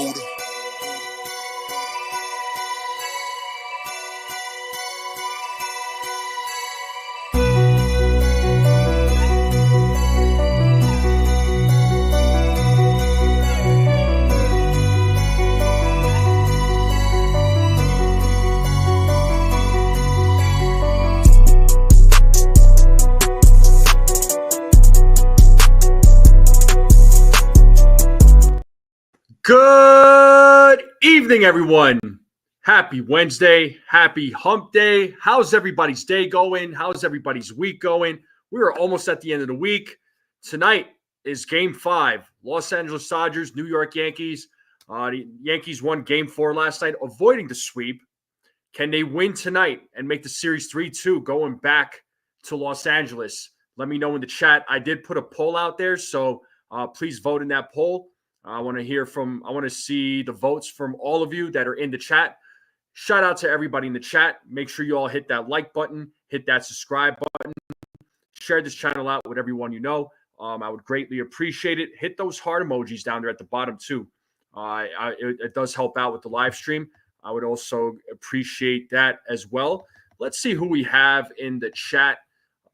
Yoda. Good evening, everyone. Happy Wednesday. Happy hump day. How's everybody's day going? How's everybody's week going? We are almost at the end of the week. Tonight is Game 5. Los Angeles Dodgers, New York Yankees. The Yankees won Game 4 last night, avoiding the sweep. Can they win tonight and make the series 3-2 going back to Los Angeles? Let me know in the chat. I did put a poll out there, so please vote in that poll. I want to see the votes from all of you that are in the chat. Shout out to everybody in the chat. Make sure you all hit that like button, hit that subscribe button, share this channel out with everyone you know. I would greatly appreciate it. Hit those heart emojis down there at the bottom too. It does help out with the live stream. I would also appreciate that as well. Let's see who we have in the chat.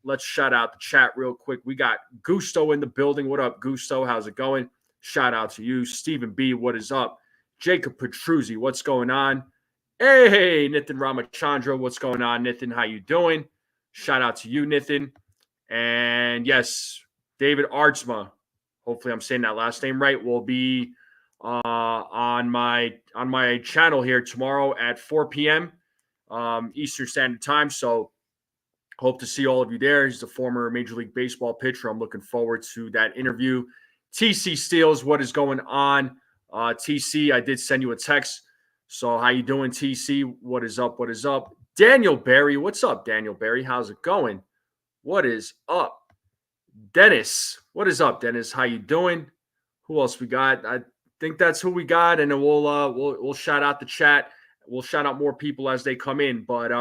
Let's shout out the chat real quick. We got Gusto in the building. What up, Gusto? How's it going? Shout out to you. Stephen B., what is up? Jacob Petruzzi, what's going on? Hey, Nitin Ramachandra, what's going on, Nitin? How you doing? Shout out to you, Nitin. And yes, David Artsma, hopefully I'm saying that last name right, will be on my channel here tomorrow at 4 p.m. Eastern Standard Time. So hope to see all of you there. He's a former Major League Baseball pitcher. I'm looking forward to that interview. TC Steels, what is going on? TC, I did send you a text. So how you doing, TC? What is up? What is up? Daniel Berry, what's up, Daniel Berry? How's it going? What is up? Dennis, what is up, Dennis? How you doing? Who else we got? I think that's who we got, and then we'll shout out the chat. We'll shout out more people as they come in. But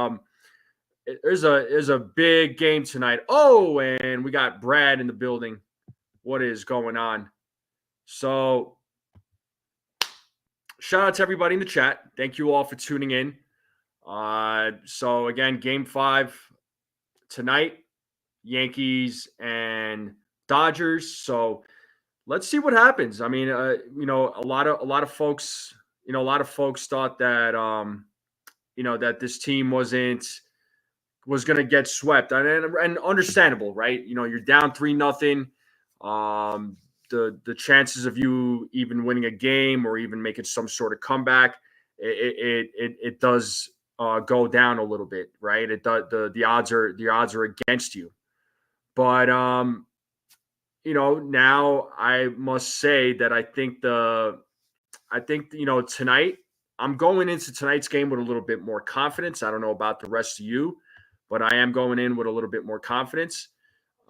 there's a big game tonight. Oh, and we got Brad in the building. What is going on? So shout out to everybody in the chat. Thank you all for tuning in. So again, Game 5 tonight, Yankees and Dodgers. So let's see what happens. I mean, a lot of folks thought that that this team was going to get swept, and understandable, right? You're down 3-0. The chances of you even winning a game or even making some sort of comeback, it does go down a little bit, right? The odds are against you. But now I must say that I think tonight, I'm going into tonight's game with a little bit more confidence. I don't know about the rest of you, but I am going in with a little bit more confidence.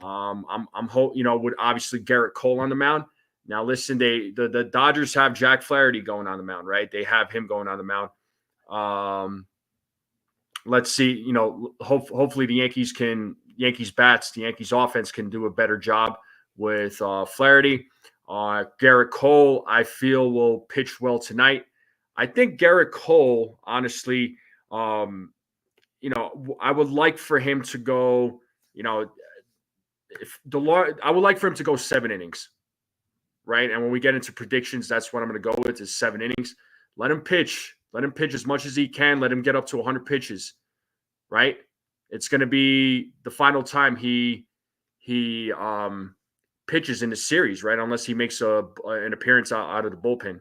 With obviously Garrett Cole on the mound. Now, listen, the Dodgers have Jack Flaherty going on the mound, right? They have him going on the mound. Let's see, hopefully the Yankees offense can do a better job with Flaherty. Garrett Cole, I feel, will pitch well tonight. I think Garrett Cole, honestly, I would like for him to go, I would like for him to go 7 innings, right? And when we get into predictions, that's what I'm going to go with, is 7 innings. Let him pitch. Let him pitch as much as he can. Let him get up to 100 pitches, right? It's going to be the final time he pitches in the series, right? Unless he makes an appearance out of the bullpen.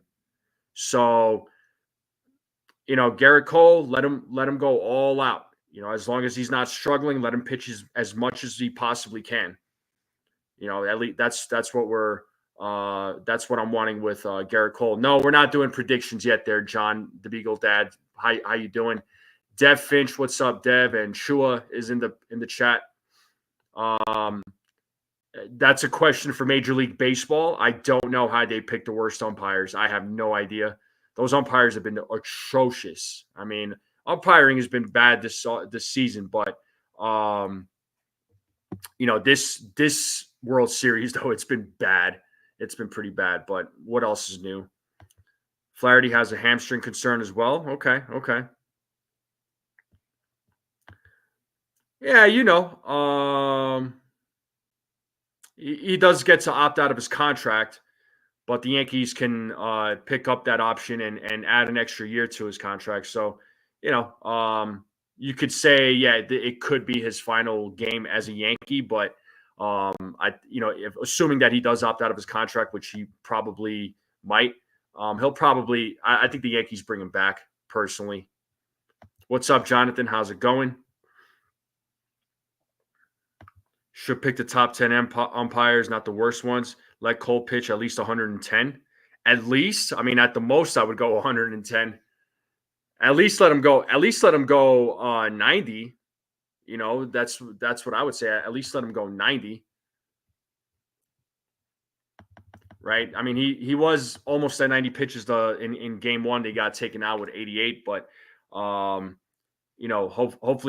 So, Garrett Cole, let him go all out. As long as he's not struggling, let him pitch as much as he possibly can. At least that's what I'm wanting with Garrett Cole. No, we're not doing predictions yet there, John, the Beagle Dad. How you doing? Dev Finch, what's up, Dev? And Shua is in the chat. That's a question for Major League Baseball. I don't know how they pick the worst umpires. I have no idea. Those umpires have been atrocious. I mean, umpiring has been bad this season, but this World Series, though, it's been bad. It's been pretty bad. But what else is new? Flaherty has a hamstring concern as well. Okay. Yeah, he does get to opt out of his contract, but the Yankees can pick up that option and add an extra year to his contract. So, you could say, yeah, it could be his final game as a Yankee, but if assuming that he does opt out of his contract, which he probably might, he'll probably. I think the Yankees bring him back personally. What's up, Jonathan? How's it going? Should pick the top 10 umpires, not the worst ones. Let Cole pitch at least 110. At least, I mean, at the most, I would go 110. At least let him go. At least let him go 90. That's what I would say. At least let him go 90. Right. I mean, he was almost at 90 pitches in game one. They got taken out with 88, but hopefully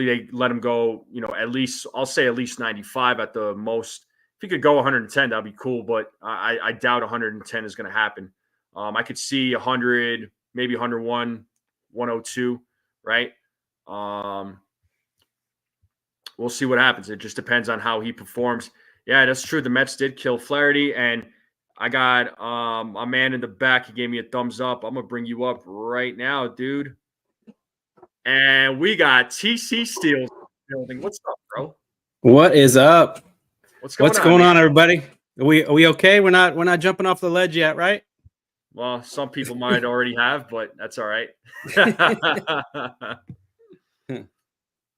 they let him go, at least, I'll say at least 95 at the most. If he could go 110, that'd be cool, but I doubt 110 is going to happen. I could see 100, maybe 101, 102, right? We'll see what happens. It just depends on how he performs. Yeah, that's true. The Mets did kill Flaherty, and I got a man in the back. He gave me a thumbs up. I'm going to bring you up right now, dude. And we got TC Steele building. What's up, bro? What is up? What's going on, everybody? Are we okay? We're not jumping off the ledge yet, right? Well, some people might already have, but that's all right.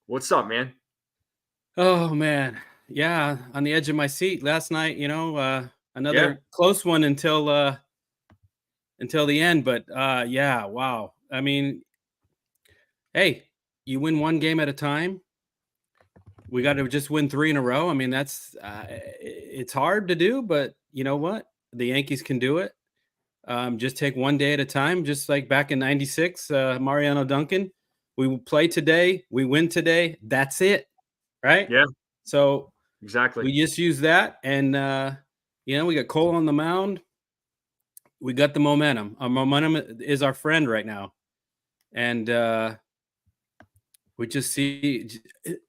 What's up, man? Oh man, yeah, on the edge of my seat last night. Another close one until the end. But yeah, wow. I mean, hey, you win one game at a time. We got to just win 3 in a row. I mean, that's it's hard to do, but you know what? The Yankees can do it. Just take one day at a time, just like back in '96, Mariano Duncan. We play today, we win today. That's it, right? Yeah. So exactly, we just use that, and we got Cole on the mound. We got the momentum. Our momentum is our friend right now, and we just see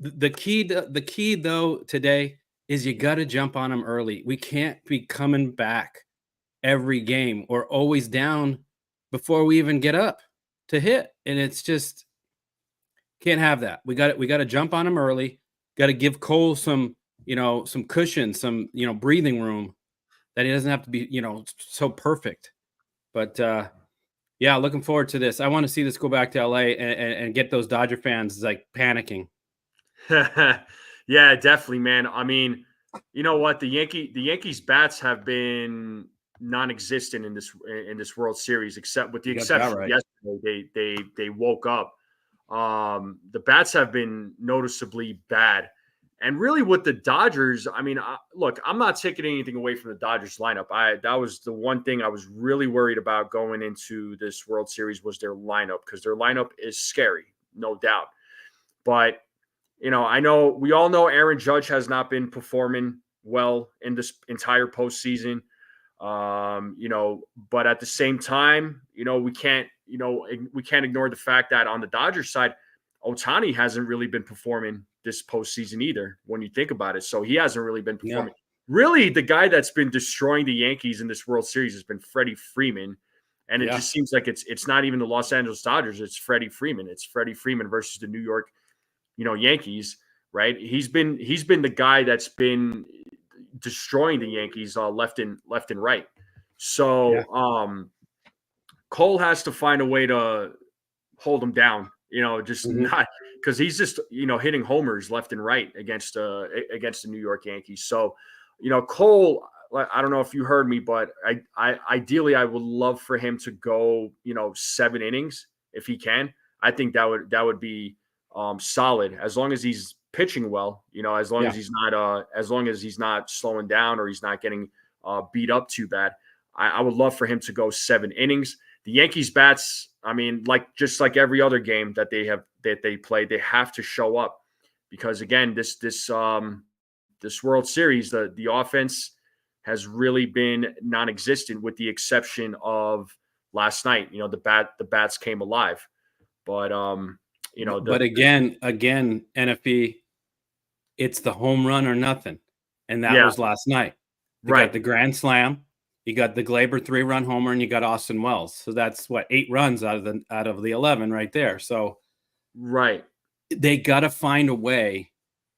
the key though today is you got to jump on them early. We can't be coming back every game or always down before we even get up to hit, and it's just can't have that. We got to jump on them early. Got to give Cole some cushion, some breathing room that he doesn't have to be so perfect. But yeah, looking forward to this. I want to see this go back to LA and get those Dodger fans like panicking. Yeah, definitely, man. I mean, you know what? The Yankees bats have been non-existent in this World Series, except with the exception of yesterday. They woke up. The bats have been noticeably bad. And really with the Dodgers, I mean, look, I'm not taking anything away from the Dodgers lineup. That was the one thing I was really worried about going into this World Series was their lineup, because their lineup is scary, no doubt. But, I know we all know Aaron Judge has not been performing well in this entire postseason. But at the same time, we can't ignore the fact that on the Dodgers side, Ohtani hasn't really been performing this postseason either, when you think about it. So he hasn't really been performing. Yeah. Really, the guy that's been destroying the Yankees in this World Series has been Freddie Freeman. And it just seems like it's not even the Los Angeles Dodgers, it's Freddie Freeman. It's Freddie Freeman versus the New York, Yankees, right? He's been the guy that's been destroying the Yankees left and right. So Cole has to find a way to hold him down, not because he's just hitting homers left and right against the New York Yankees. So Cole, I don't know if you heard me, but I ideally I would love for him to go 7 innings if he can. I think that would be solid, as long as he's pitching well, as long as he's not slowing down or he's not getting beat up too bad. I would love for him to go 7 innings. The Yankees bats, I mean, just like every other game that they play, they have to show up, because again, this World Series, the offense has really been non-existent, with the exception of last night. The bats came alive. But but again, NFP, it's the home run or nothing, and that was last night. You got the grand slam, you got the Glaber 3-run homer, and you got Austin Wells. So that's 8 runs out of the 11 right there. So they got to find a way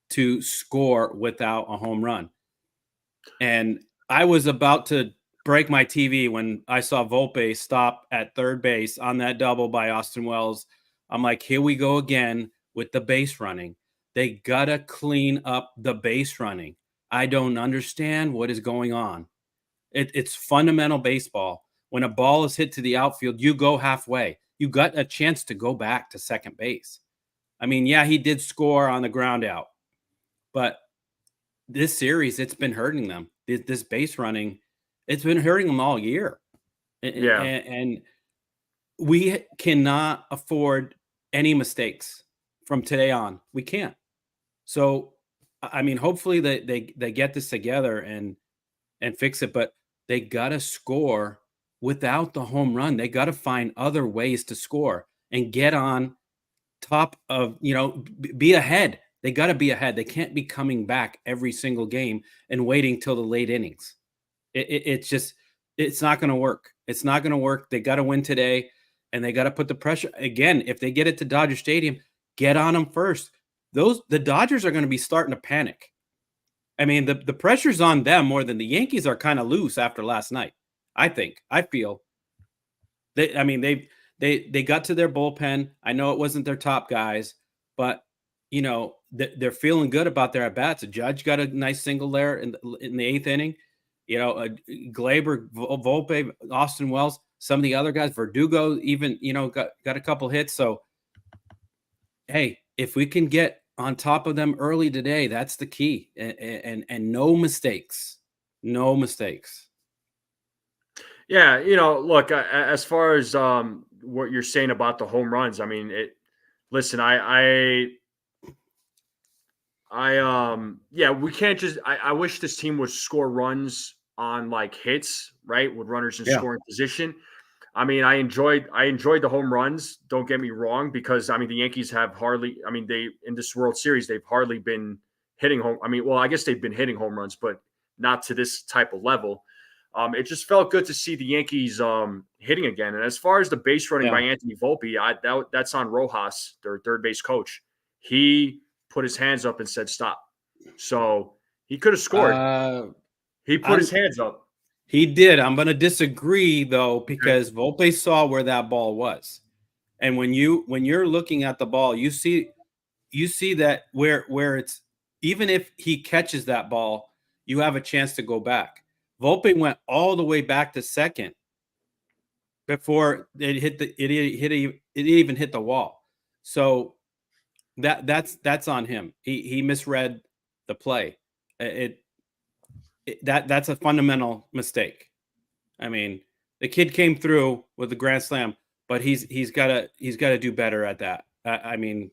to score without a home run. And I was about to break my TV when I saw Volpe stop at third base on that double by Austin Wells. I'm like, here we go again with the base running. They got to clean up the base running. I don't understand what is going on. It's fundamental baseball. When a ball is hit to the outfield, you go halfway. You got a chance to go back to second base. I mean, yeah, he did score on the ground out, but this series, it's been hurting them. This base running, it's been hurting them all year. And we cannot afford any mistakes from today on. We can't. So, I mean, hopefully they get this together and fix it, but they got to score without the home run. They got to find other ways to score and get on top of, be ahead. They got to be ahead. They can't be coming back every single game and waiting till the late innings. It's not going to work. It's not going to work. They got to win today, and they got to put the pressure. Again, if they get it to Dodger Stadium, get on them first. The Dodgers are going to be starting to panic. I mean, the pressure's on them more than the Yankees are kind of loose after last night. I feel. They got to their bullpen. I know it wasn't their top guys, but they're feeling good about their at bats. Judge got a nice single there in the 8th inning. Glaber, Volpe, Austin Wells, some of the other guys, Verdugo even got a couple hits. So hey, if we can get on top of them early today, that's the key. And no mistakes. No mistakes. Yeah, look, as far as what you're saying about the home runs, I mean, listen, we can't just. I wish this team would score runs on like hits, right, with runners in scoring position. I mean, I enjoyed the home runs. Don't get me wrong, because I mean the Yankees have hardly. I mean, they in this World Series they've hardly been hitting home. I mean, well, I guess they've been hitting home runs, but not to this type of level. It just felt good to see the Yankees hitting again. And as far as the base running by Anthony Volpe, that's on Rojas, their third base coach. He put his hands up and said stop. So he could have scored. He put his hands up. He did. I'm going to disagree though, because Volpe saw where that ball was, and when you're looking at the ball, you see that where it's, even if he catches that ball, you have a chance to go back. Volpe went all the way back to second before it even hit the wall. So that's on him. He misread the play. That's a fundamental mistake. I mean, the kid came through with the grand slam, but he's got to do better at that. I mean,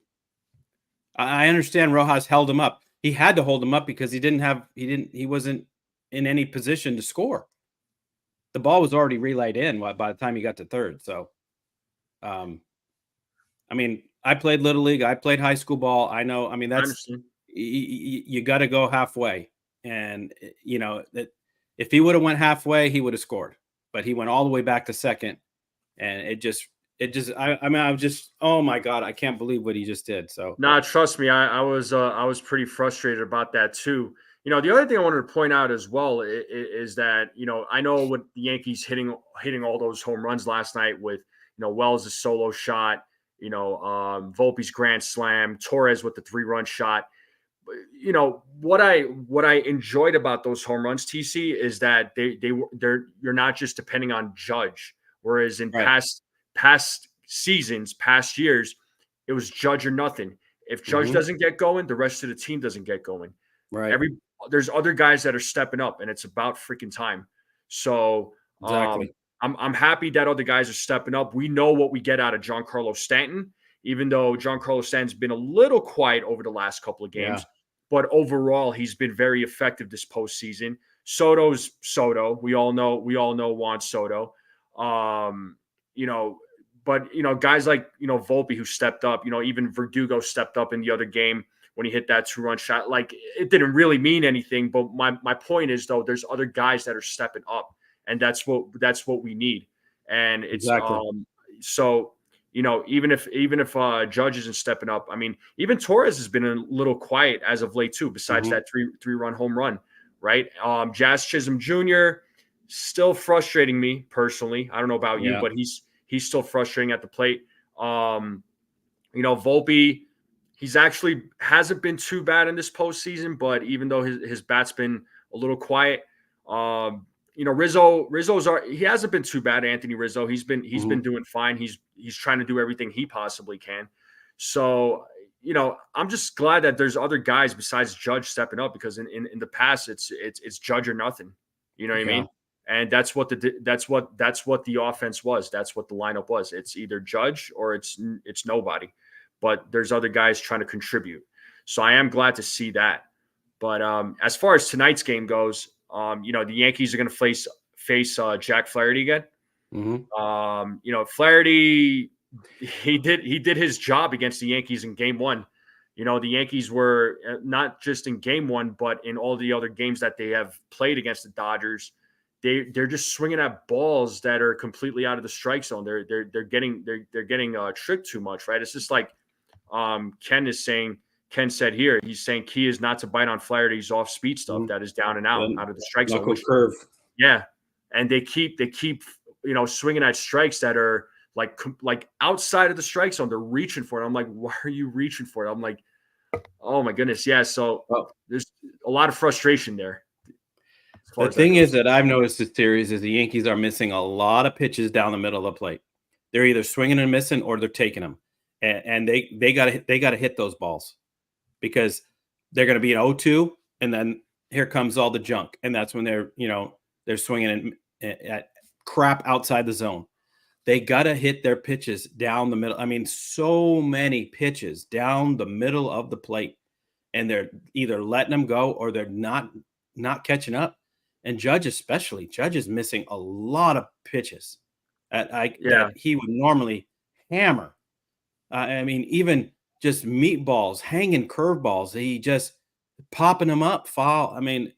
I understand Rojas held him up. He had to hold him up because he wasn't in any position to score. The ball was already relayed in by the time he got to third. So, I mean, I played Little League. I played high school ball. I know. I mean, you got to go halfway. And, that if he would have went halfway, he would have scored. But he went all the way back to second. And I was just, oh my God, I can't believe what he just did. So, nah, trust me, I was pretty frustrated about that too. The other thing I wanted to point out as well is that, I know with the Yankees hitting all those home runs last night with, Wells' solo shot, Volpe's grand slam, Torres with the 3-run shot. What I enjoyed about those home runs, TC, is that you're not just depending on Judge, whereas in past seasons, past years, it was Judge or nothing. If Judge doesn't get going, the rest of the team doesn't get going. Right. There's other guys that are stepping up, and it's about freaking time. So exactly. I'm happy that other guys are stepping up. We know what we get out of Giancarlo Stanton, even though Giancarlo Stanton's been a little quiet over the last couple of games. Yeah. But overall, he's been very effective this postseason. Soto's Soto. We all know Juan Soto. but guys like Volpe who stepped up. Even Verdugo stepped up in the other game when he hit that 2-run shot. Like, it didn't really mean anything, but my point is, though, there's other guys that are stepping up, and that's what we need. And it's Exactly. so even if Judge isn't stepping up, I mean, even Torres has been a little quiet as of late too. Besides that three-run home run, right? Jazz Chisholm Jr. still frustrating me personally. I don't know about you, but he's still frustrating at the plate. Volpe, he's actually hasn't been too bad in this postseason, but even though his bat's been a little quiet, he hasn't been too bad. Anthony Rizzo, he's been doing fine. He's trying to do everything he possibly can. So, I'm just glad that there's other guys besides Judge stepping up, because in the past it's Judge or nothing. You know what I mean? And that's what the offense was. That's what the lineup was. It's either Judge or it's nobody. But there's other guys trying to contribute. So I am glad to see that. But as far as tonight's game goes, the Yankees are going to face Jack Flaherty again. Flaherty, he did his job against the Yankees in Game 1. The Yankees were not just in Game 1, but in all the other games that they have played against the Dodgers. They're just swinging at balls that are completely out of the strike zone. They're getting tricked too much, right? It's just like Ken said here, he's saying key is not to bite on Flaherty's off-speed stuff that is down and out of the strike zone. Knuckle curve. Yeah, and they keep swinging at strikes that are like outside of the strike zone. They're reaching for it. I'm like, why are you reaching for it? I'm like, oh my goodness, yeah. So there's a lot of frustration there. The thing is that I've noticed this series is the Yankees are missing a lot of pitches down the middle of the plate. They're either swinging and missing or they're taking them, and they got to hit those balls, because they're going to be an 0-2, and then here comes all the junk, and that's when they're swinging at crap outside the zone. They got to hit their pitches down the middle. I mean, so many pitches down the middle of the plate, and they're either letting them go or they're not catching up. And Judge especially, Judge is missing a lot of pitches that he would normally hammer. I mean, even just meatballs, hanging curveballs, he just popping them up, foul. I mean,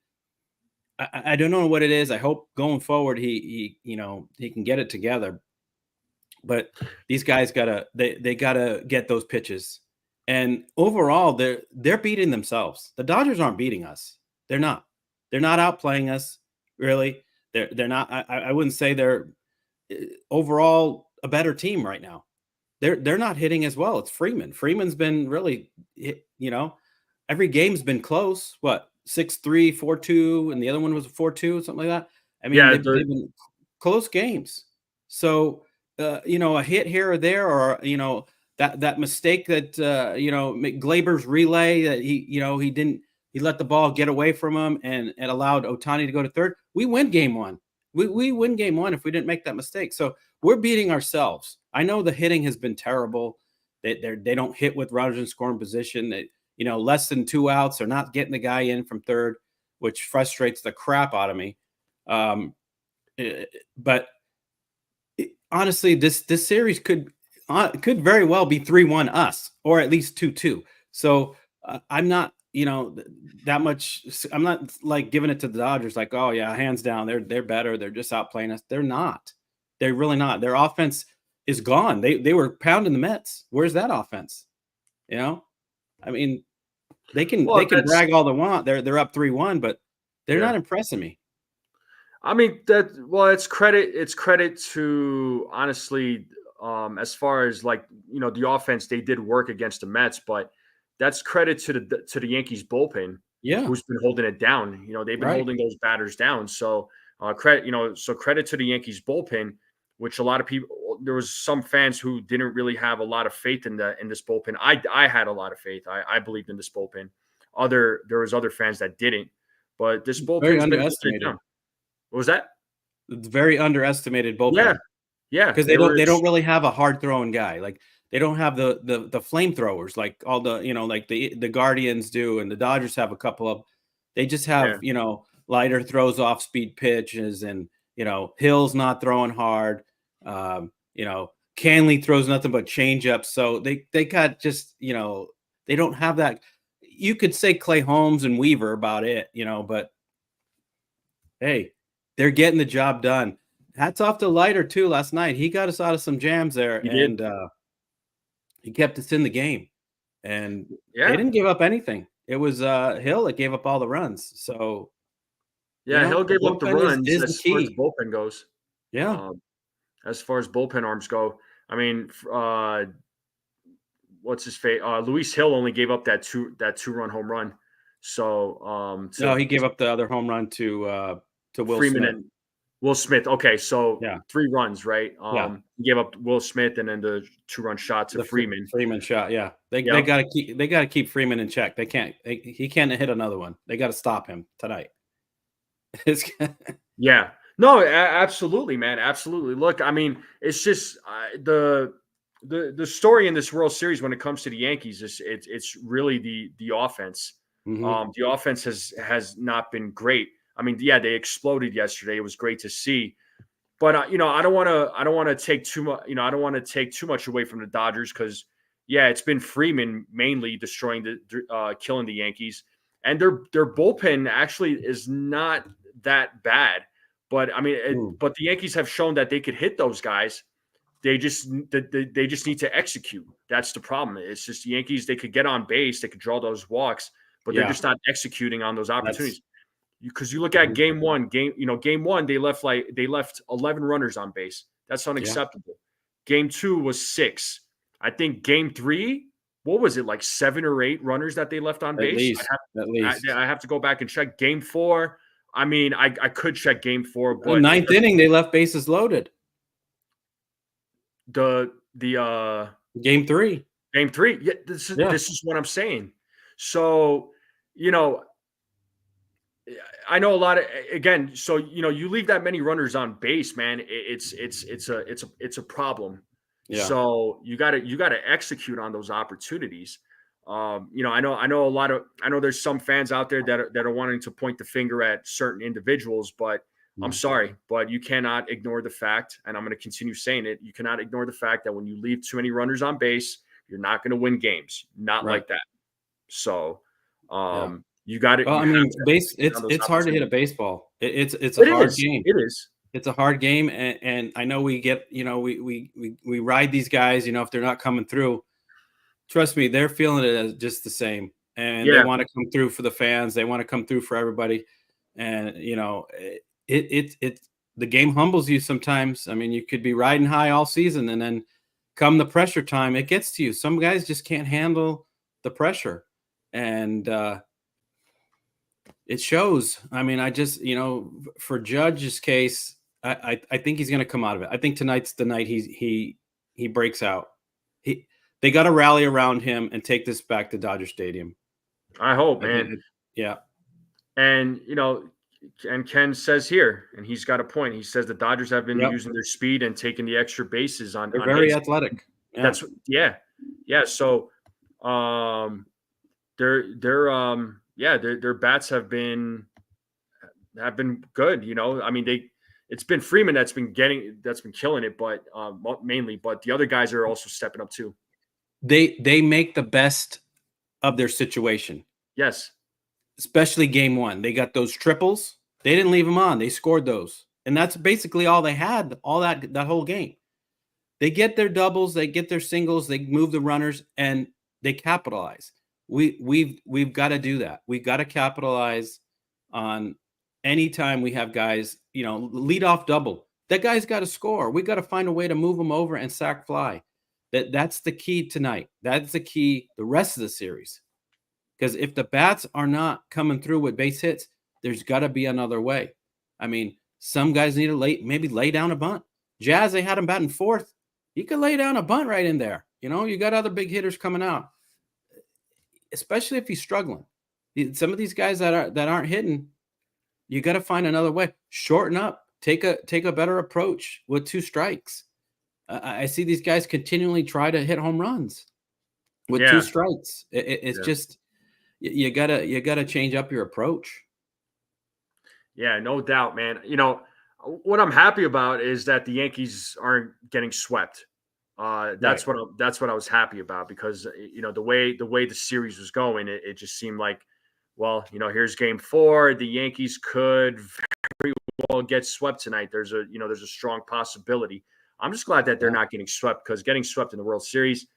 I don't know what it is. I hope going forward he can get it together. But these guys gotta get those pitches. And overall, they're beating themselves. The Dodgers aren't beating us. They're not. They're not outplaying us, really. They're not. I wouldn't say they're overall a better team right now. They're not hitting as well. It's Freeman. Freeman's been really, every game's been close. What, 6-3, 4-2, and the other one was a 4-2, something like that. I mean, they've been close games. So, a hit here or there, or that mistake that Glaber's relay that he let the ball get away from him and allowed Ohtani to go to third. We win Game 1. We win Game 1 if we didn't make that mistake. So we're beating ourselves. I know the hitting has been terrible. They don't hit with runners in scoring position. Less than 2 outs. They're not getting the guy in from third, which frustrates the crap out of me. But honestly, this series could very well be 3-1 us, or at least 2-2. So I'm not, that much. I'm not like giving it to the Dodgers like, oh yeah, hands down, they're better. They're just outplaying us. They're not. They're really not. Their offense is gone. They were pounding the Mets. Where's that offense? I mean, they can brag all they want. They're up 3-1, but they're not impressing me. I mean, it's credit to, honestly, as far as the offense, they did work against the Mets, but that's credit to the Yankees bullpen, who's been holding it down. They've been holding those batters down. So credit to the Yankees bullpen, which a lot of people, there was some fans who didn't really have a lot of faith in this bullpen. I had a lot of faith. I believed in this bullpen. There was other fans that didn't, but this bullpen's been underestimated. What was that? It's very underestimated bullpen. Yeah. Because they don't really have a hard throwing guy. Like, they don't have the flamethrowers like all the like the Guardians do, and the Dodgers have a couple of. They just have lighter throws, off speed pitches, and Hill's not throwing hard. Canley throws nothing but changeups. So they got just, they don't have that. You could say Clay Holmes and Weaver about it, but hey, they're getting the job done. Hats off to Leiter too last night. He got us out of some jams there, and he kept us in the game. And they didn't give up anything. It was Hill that gave up all the runs. So Hill gave up the runs is as the far as key. bullpen goes. Yeah. As far as bullpen arms go, I mean, what's his face? Luis Hill only gave up that two-run home run. So no, he gave up the other home run to Will Freeman Smith. and Will Smith. Okay, so 3 runs, right? He gave up Will Smith and then the 2-run shot to Freeman. Freeman shot, yeah. They got to keep Freeman in check. They can't. He can't hit another one. They got to stop him tonight. Yeah. No, absolutely, man. Absolutely. Look, I mean, it's just the story in this World Series when it comes to the Yankees is it's really the offense. Mm-hmm. The offense has not been great. I mean, they exploded yesterday. It was great to see, but I don't want to take too much. I don't want to take too much away from the Dodgers because it's been Freeman mainly destroying killing the Yankees, and their bullpen actually is not that bad. But I mean, but the Yankees have shown that they could hit those guys. They just need to execute. That's the problem. It's just the Yankees. They could get on base. They could draw those walks, but they're just not executing on those opportunities. Because you look at game one, they left 11 runners on base. That's unacceptable. Game 2 was 6. I think game 3, what was it, like 7 or 8 runners that they left on base? At least. I have to go back and check. Game 4, I mean, I could check game 4, but ninth inning they left bases loaded. The game 3. Game 3. Yeah, this is what I'm saying. So, I know a lot of, again, so you leave that many runners on base, man, it's a problem. Yeah. So you got to execute on those opportunities. I know there's some fans out there that are wanting to point the finger at certain individuals, but I'm sorry, but you cannot ignore the fact, and I'm going to continue saying it, you cannot ignore the fact that when you leave too many runners on base, you're not going to win games. Not like that. So, you got it. Well, I mean, it's hard to hit a baseball. It's a hard game. It is. It's a hard game, and I know we get, we ride these guys, if they're not coming through. Trust me, they're feeling it as just the same, and they want to come through for the fans. They want to come through for everybody, and the game humbles you sometimes. I mean, you could be riding high all season, and then come the pressure time, it gets to you. Some guys just can't handle the pressure, and it shows. I mean, I just, for Judge's case, I think he's going to come out of it. I think tonight's the night he breaks out. They got to rally around him and take this back to Dodger Stadium. I hope, man. Yeah. And, and Ken says here, and he's got a point. He says the Dodgers have been using their speed and taking the extra bases on. They're very athletic. Yeah. So, their bats have been good. I mean, it's been Freeman that's been killing it, but mainly, but the other guys are also stepping up too. They make the best of their situation. Yes. Especially game 1. They got those triples. They didn't leave them on. They scored those. And that's basically all they had, all that whole game. They get their doubles, they get their singles, they move the runners, and they capitalize. We've got to do that. We've got to capitalize on anytime we have guys, lead off double. That guy's got to score. We got to find a way to move him over and sack fly. That's the key tonight. That's the key the rest of the series. Because if the bats are not coming through with base hits, there's got to be another way. I mean, some guys need to lay down a bunt. Jazz, they had him batting 4th. You could lay down a bunt right in there. You got other big hitters coming out, especially if he's struggling. Some of these guys that aren't hitting, you got to find another way. Shorten up. Take a better approach with 2 strikes. I see these guys continually try to hit home runs with 2 strikes. It's just you gotta change up your approach. Yeah, no doubt, man. What I'm happy about is that the Yankees aren't getting swept. That's Right. what I was happy about, because the way the series was going, it just seemed like, well, here's Game 4. The Yankees could very well get swept tonight. There's a strong possibility. I'm just glad that they're Yeah. not getting swept, because getting swept in the World Series,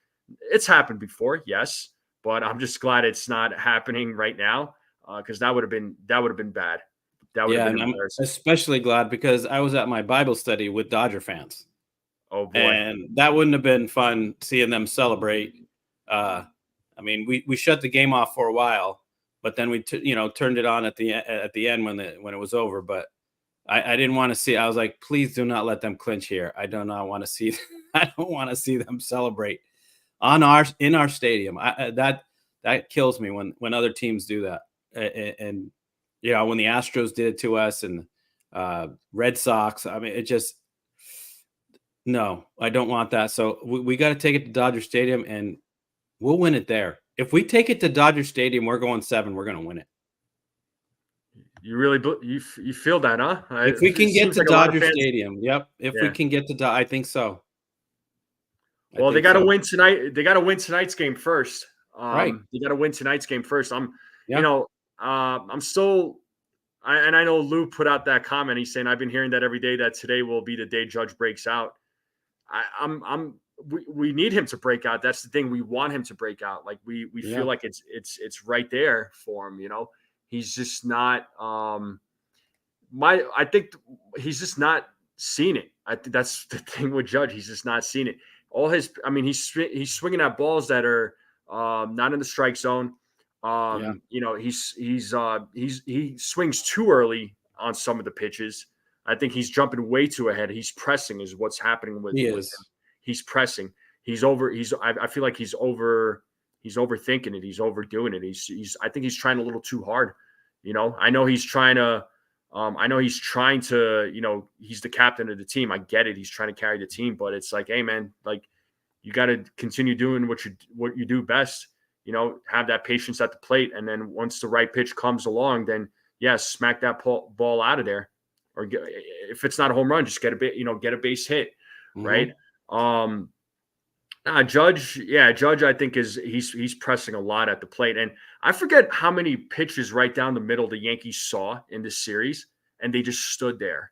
it's happened before, yes, but I'm just glad it's not happening right now, because that would have been bad. That would have Yeah, been and I'm embarrassing. especially glad because I was at my Bible study with Dodger fans, Oh boy. and that wouldn't have been fun seeing them celebrate. Uh, I mean, we shut the game off for a while, but then we turned it on at the end when it was over. But I didn't want to see. I was like, please do not let them clinch here. I do not want to see. I don't want to see them celebrate in our stadium. That kills me when other teams do that. And when the Astros did it to us, and Red Sox. I mean, it just no. I don't want that. So we got to take it to Dodger Stadium, and we'll win it there. If we take it to Dodger Stadium, we're going 7. We're going to win it. You really you feel that, huh? If we can It get seems to like a lot of Dodger fans. Stadium, yep. If we Yeah. can get to, I think so. Well, they got to win tonight. They got to win tonight's game first. Right. They got to win tonight's game first. Yeah. I'm still. And I know Lou put out that comment. He's saying, I've been hearing that every day, that today will be the day Judge breaks out. We need him to break out. That's the thing. We want him to break out. Like we feel like it's right there for him. He's just not. I think he's just not seen it. I think that's the thing with Judge. He's just not seen it. He's swinging at balls that are not in the strike zone. He swings too early on some of the pitches. I think he's jumping way too ahead. He's pressing is what's happening with him. He's pressing. I feel like he's overthinking it. He's overdoing it. I think he's trying a little too hard. I know he's trying to, he's the captain of the team. I get it. He's trying to carry the team, but it's like, hey man, like you got to continue doing what you do best. Have that patience at the plate. And then once the right pitch comes along, then yes, smack that ball out of there. Or if it's not a home run, just get a base hit. Right. Judge, I think he's pressing a lot at the plate. And I forget how many pitches right down the middle the Yankees saw in this series, and they just stood there.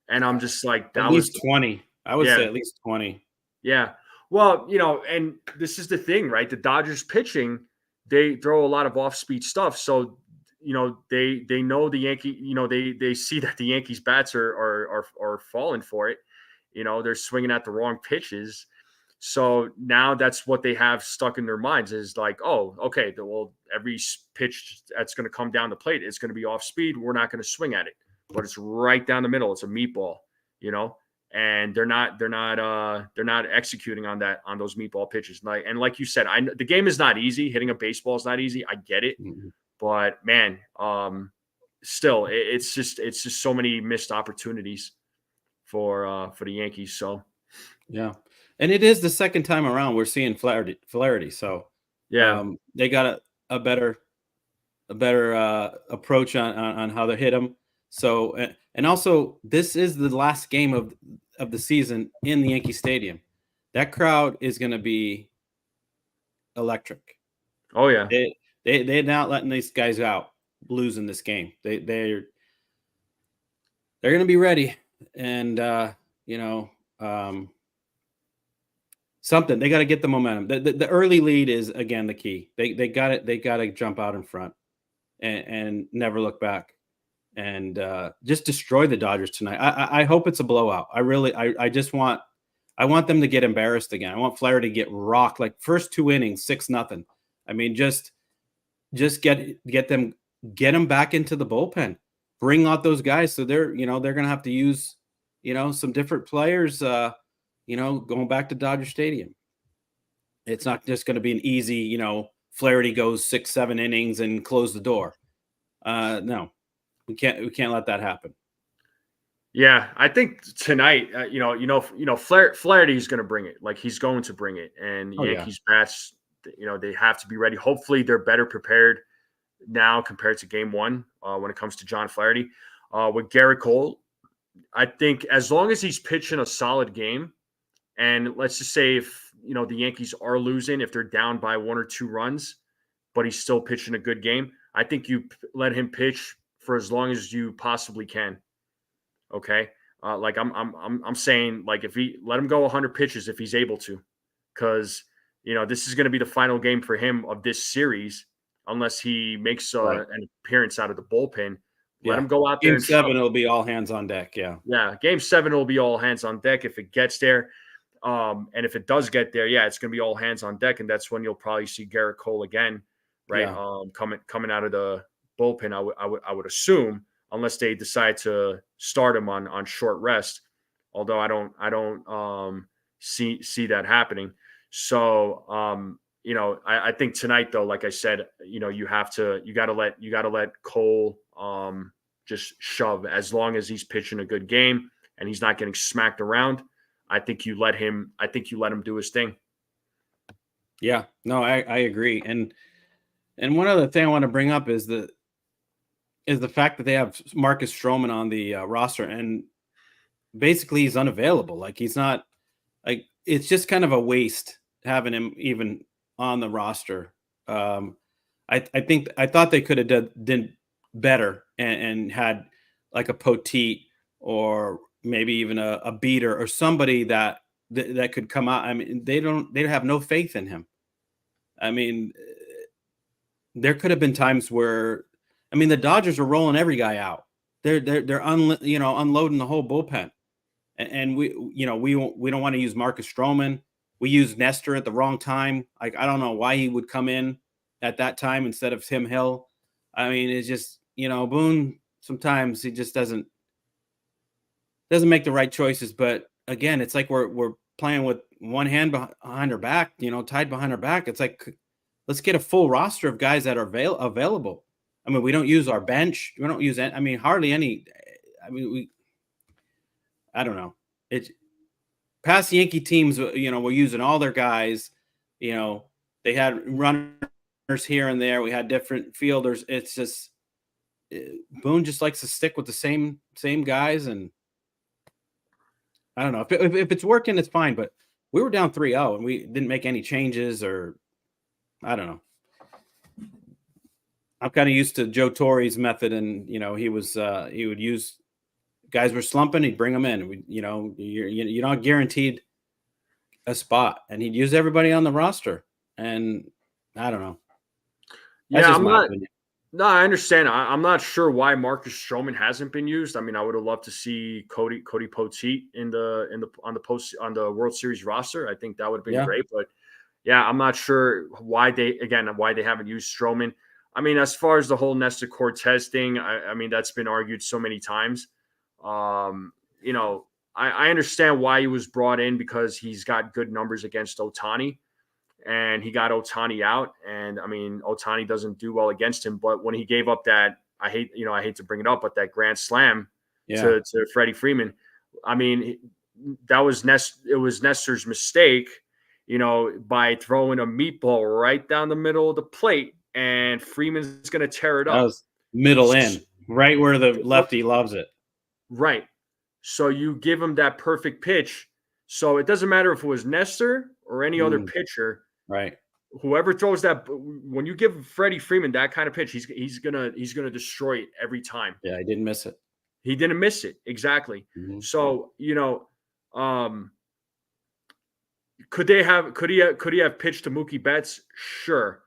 And I'm just like, at least 20. I would say at least 20. Yeah. Well, and this is the thing, right? The Dodgers pitching, they throw a lot of off-speed stuff. So, they know the Yankee, they see that the Yankees bats are falling for it. They're swinging at the wrong pitches. So now that's what they have stuck in their minds is like, oh, okay, well, every pitch that's going to come down the plate is going to be off speed. We're not going to swing at it, but it's right down the middle. It's a meatball, and they're not executing on those meatball pitches. Like you said, the game is not easy. Hitting a baseball is not easy. I get it, but man, still, it's just so many missed opportunities for the Yankees. So yeah. And it is the second time around we're seeing Flaherty. So they got a better approach on how to hit him. So and also this is the last game of the season in the Yankee Stadium. That crowd is going to be electric. Oh yeah, they're not letting these guys out losing this game. They're going to be ready, and something they got to get the momentum. The early lead is again the key. They got it. They got to jump out in front and never look back, and just destroy the Dodgers tonight. I hope it's a blowout. I just want them to get embarrassed again. I want Flaherty to get rocked like first 2 innings 6-0. I mean just get them back into the bullpen. Bring out those guys so they're gonna have to use some different players. Going back to Dodger Stadium. It's not just going to be an easy, Flaherty goes 6-7 innings and close the door. No, we can't let that happen. Yeah, I think tonight, Flaherty is going to bring it. Like he's going to bring it, and Yankees bats, they have to be ready. Hopefully, they're better prepared now compared to Game 1 when it comes to John Flaherty. With Garrett Cole, I think as long as he's pitching a solid game, and let's just say if the Yankees are losing, if they're down by 1 or 2 runs, but he's still pitching a good game, I think you let him pitch for as long as you possibly can. Okay, like I'm saying, like if he let him go 100 pitches if he's able to, because this is going to be the final game for him of this series, unless he makes an appearance out of the bullpen. Let him go out there. Game 7, it'll be all hands on deck. Yeah. Game 7 will be all hands on deck if it gets there. And if it does get there, it's going to be all hands on deck, and that's when you'll probably see Garrett Cole again, right? Yeah. Coming out of the bullpen, I would assume, unless they decide to start him on short rest. Although I don't see that happening. So I think tonight, though, like I said, you got to let Cole just shove as long as he's pitching a good game and he's not getting smacked around. I think you let him do his thing. Yeah, no, I agree. And one other thing I want to bring up is the fact that they have Marcus Stroman on the roster, and basically he's unavailable. Like he's not, like, it's just kind of a waste having him even on the roster. I thought they could have done better and had like a Poteet or maybe even a beater or somebody that could come out. I mean, they have no faith in him. I mean, there could have been times where, I mean, the Dodgers are rolling every guy out. They're unloading the whole bullpen, and we don't want to use Marcus Stroman. We used Nestor at the wrong time. Like, I don't know why he would come in at that time instead of Tim Hill. I mean, it's just, Boone, sometimes he just doesn't make the right choices. But again, it's like we're playing with one hand behind our back, tied behind our back. It's like, let's get a full roster of guys that are available. I mean, we don't use our bench. We don't use, hardly any. I mean, I don't know. It's past Yankee teams, we're using all their guys. They had runners here and there. We had different fielders. It's just Boone just likes to stick with the same guys, and I don't know if it's working, it's fine. But we were down 3-0 and we didn't make any changes, or I don't know. I'm kind of used to Joe Torre's method, and he would use guys were slumping, he'd bring them in. You're not guaranteed a spot, and he'd use everybody on the roster. And I don't know. That's I'm not. Opinion. No, I understand. I'm not sure why Marcus Stroman hasn't been used. I mean, I would have loved to see Cody Poteet on the World Series roster. I think that would have been great. But I'm not sure why they haven't used Stroman. I mean, as far as the whole Nestor Cortez thing, I mean, that's been argued so many times. I understand why he was brought in, because he's got good numbers against Ohtani. And he got Ohtani out, and I mean, Ohtani doesn't do well against him. But when he gave up that, I hate to bring it up, but that grand slam to Freddie Freeman, I mean, it was Nestor's mistake, by throwing a meatball right down the middle of the plate, and Freeman's going to tear it up. That was middle in, right where the lefty loves it. Right. So you give him that perfect pitch. So it doesn't matter if it was Nestor or any other pitcher. Right. Whoever throws that, when you give Freddie Freeman that kind of pitch, he's gonna destroy it every time. Yeah, he didn't miss it. He didn't miss it, exactly. Mm-hmm. So could he have pitched to Mookie Betts? Sure.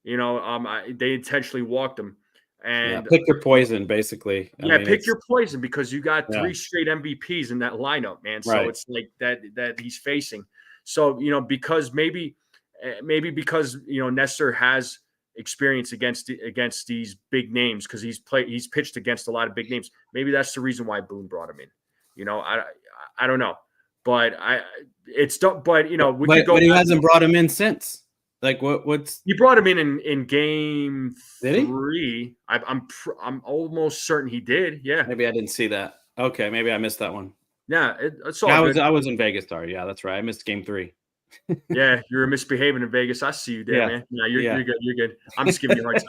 They intentionally walked him. And pick your poison, basically. Pick your poison, because you got 3 straight MVPs in that lineup, man. So it's like that he's facing. So because maybe because Nestor has experience against these big names, because he's pitched against a lot of big names. Maybe that's the reason why Boone brought him in. I don't know, but But he hasn't brought him in since. Like what's he brought him in game 3? I'm almost certain he did. Yeah, maybe I didn't see that. Okay, maybe I missed that one. Yeah, it's all good. I was in Vegas. Sorry, yeah, that's right. I missed game 3. Yeah, you were misbehaving in Vegas. I see you there, man. Yeah, you're good. You're good. I'm just giving you a hard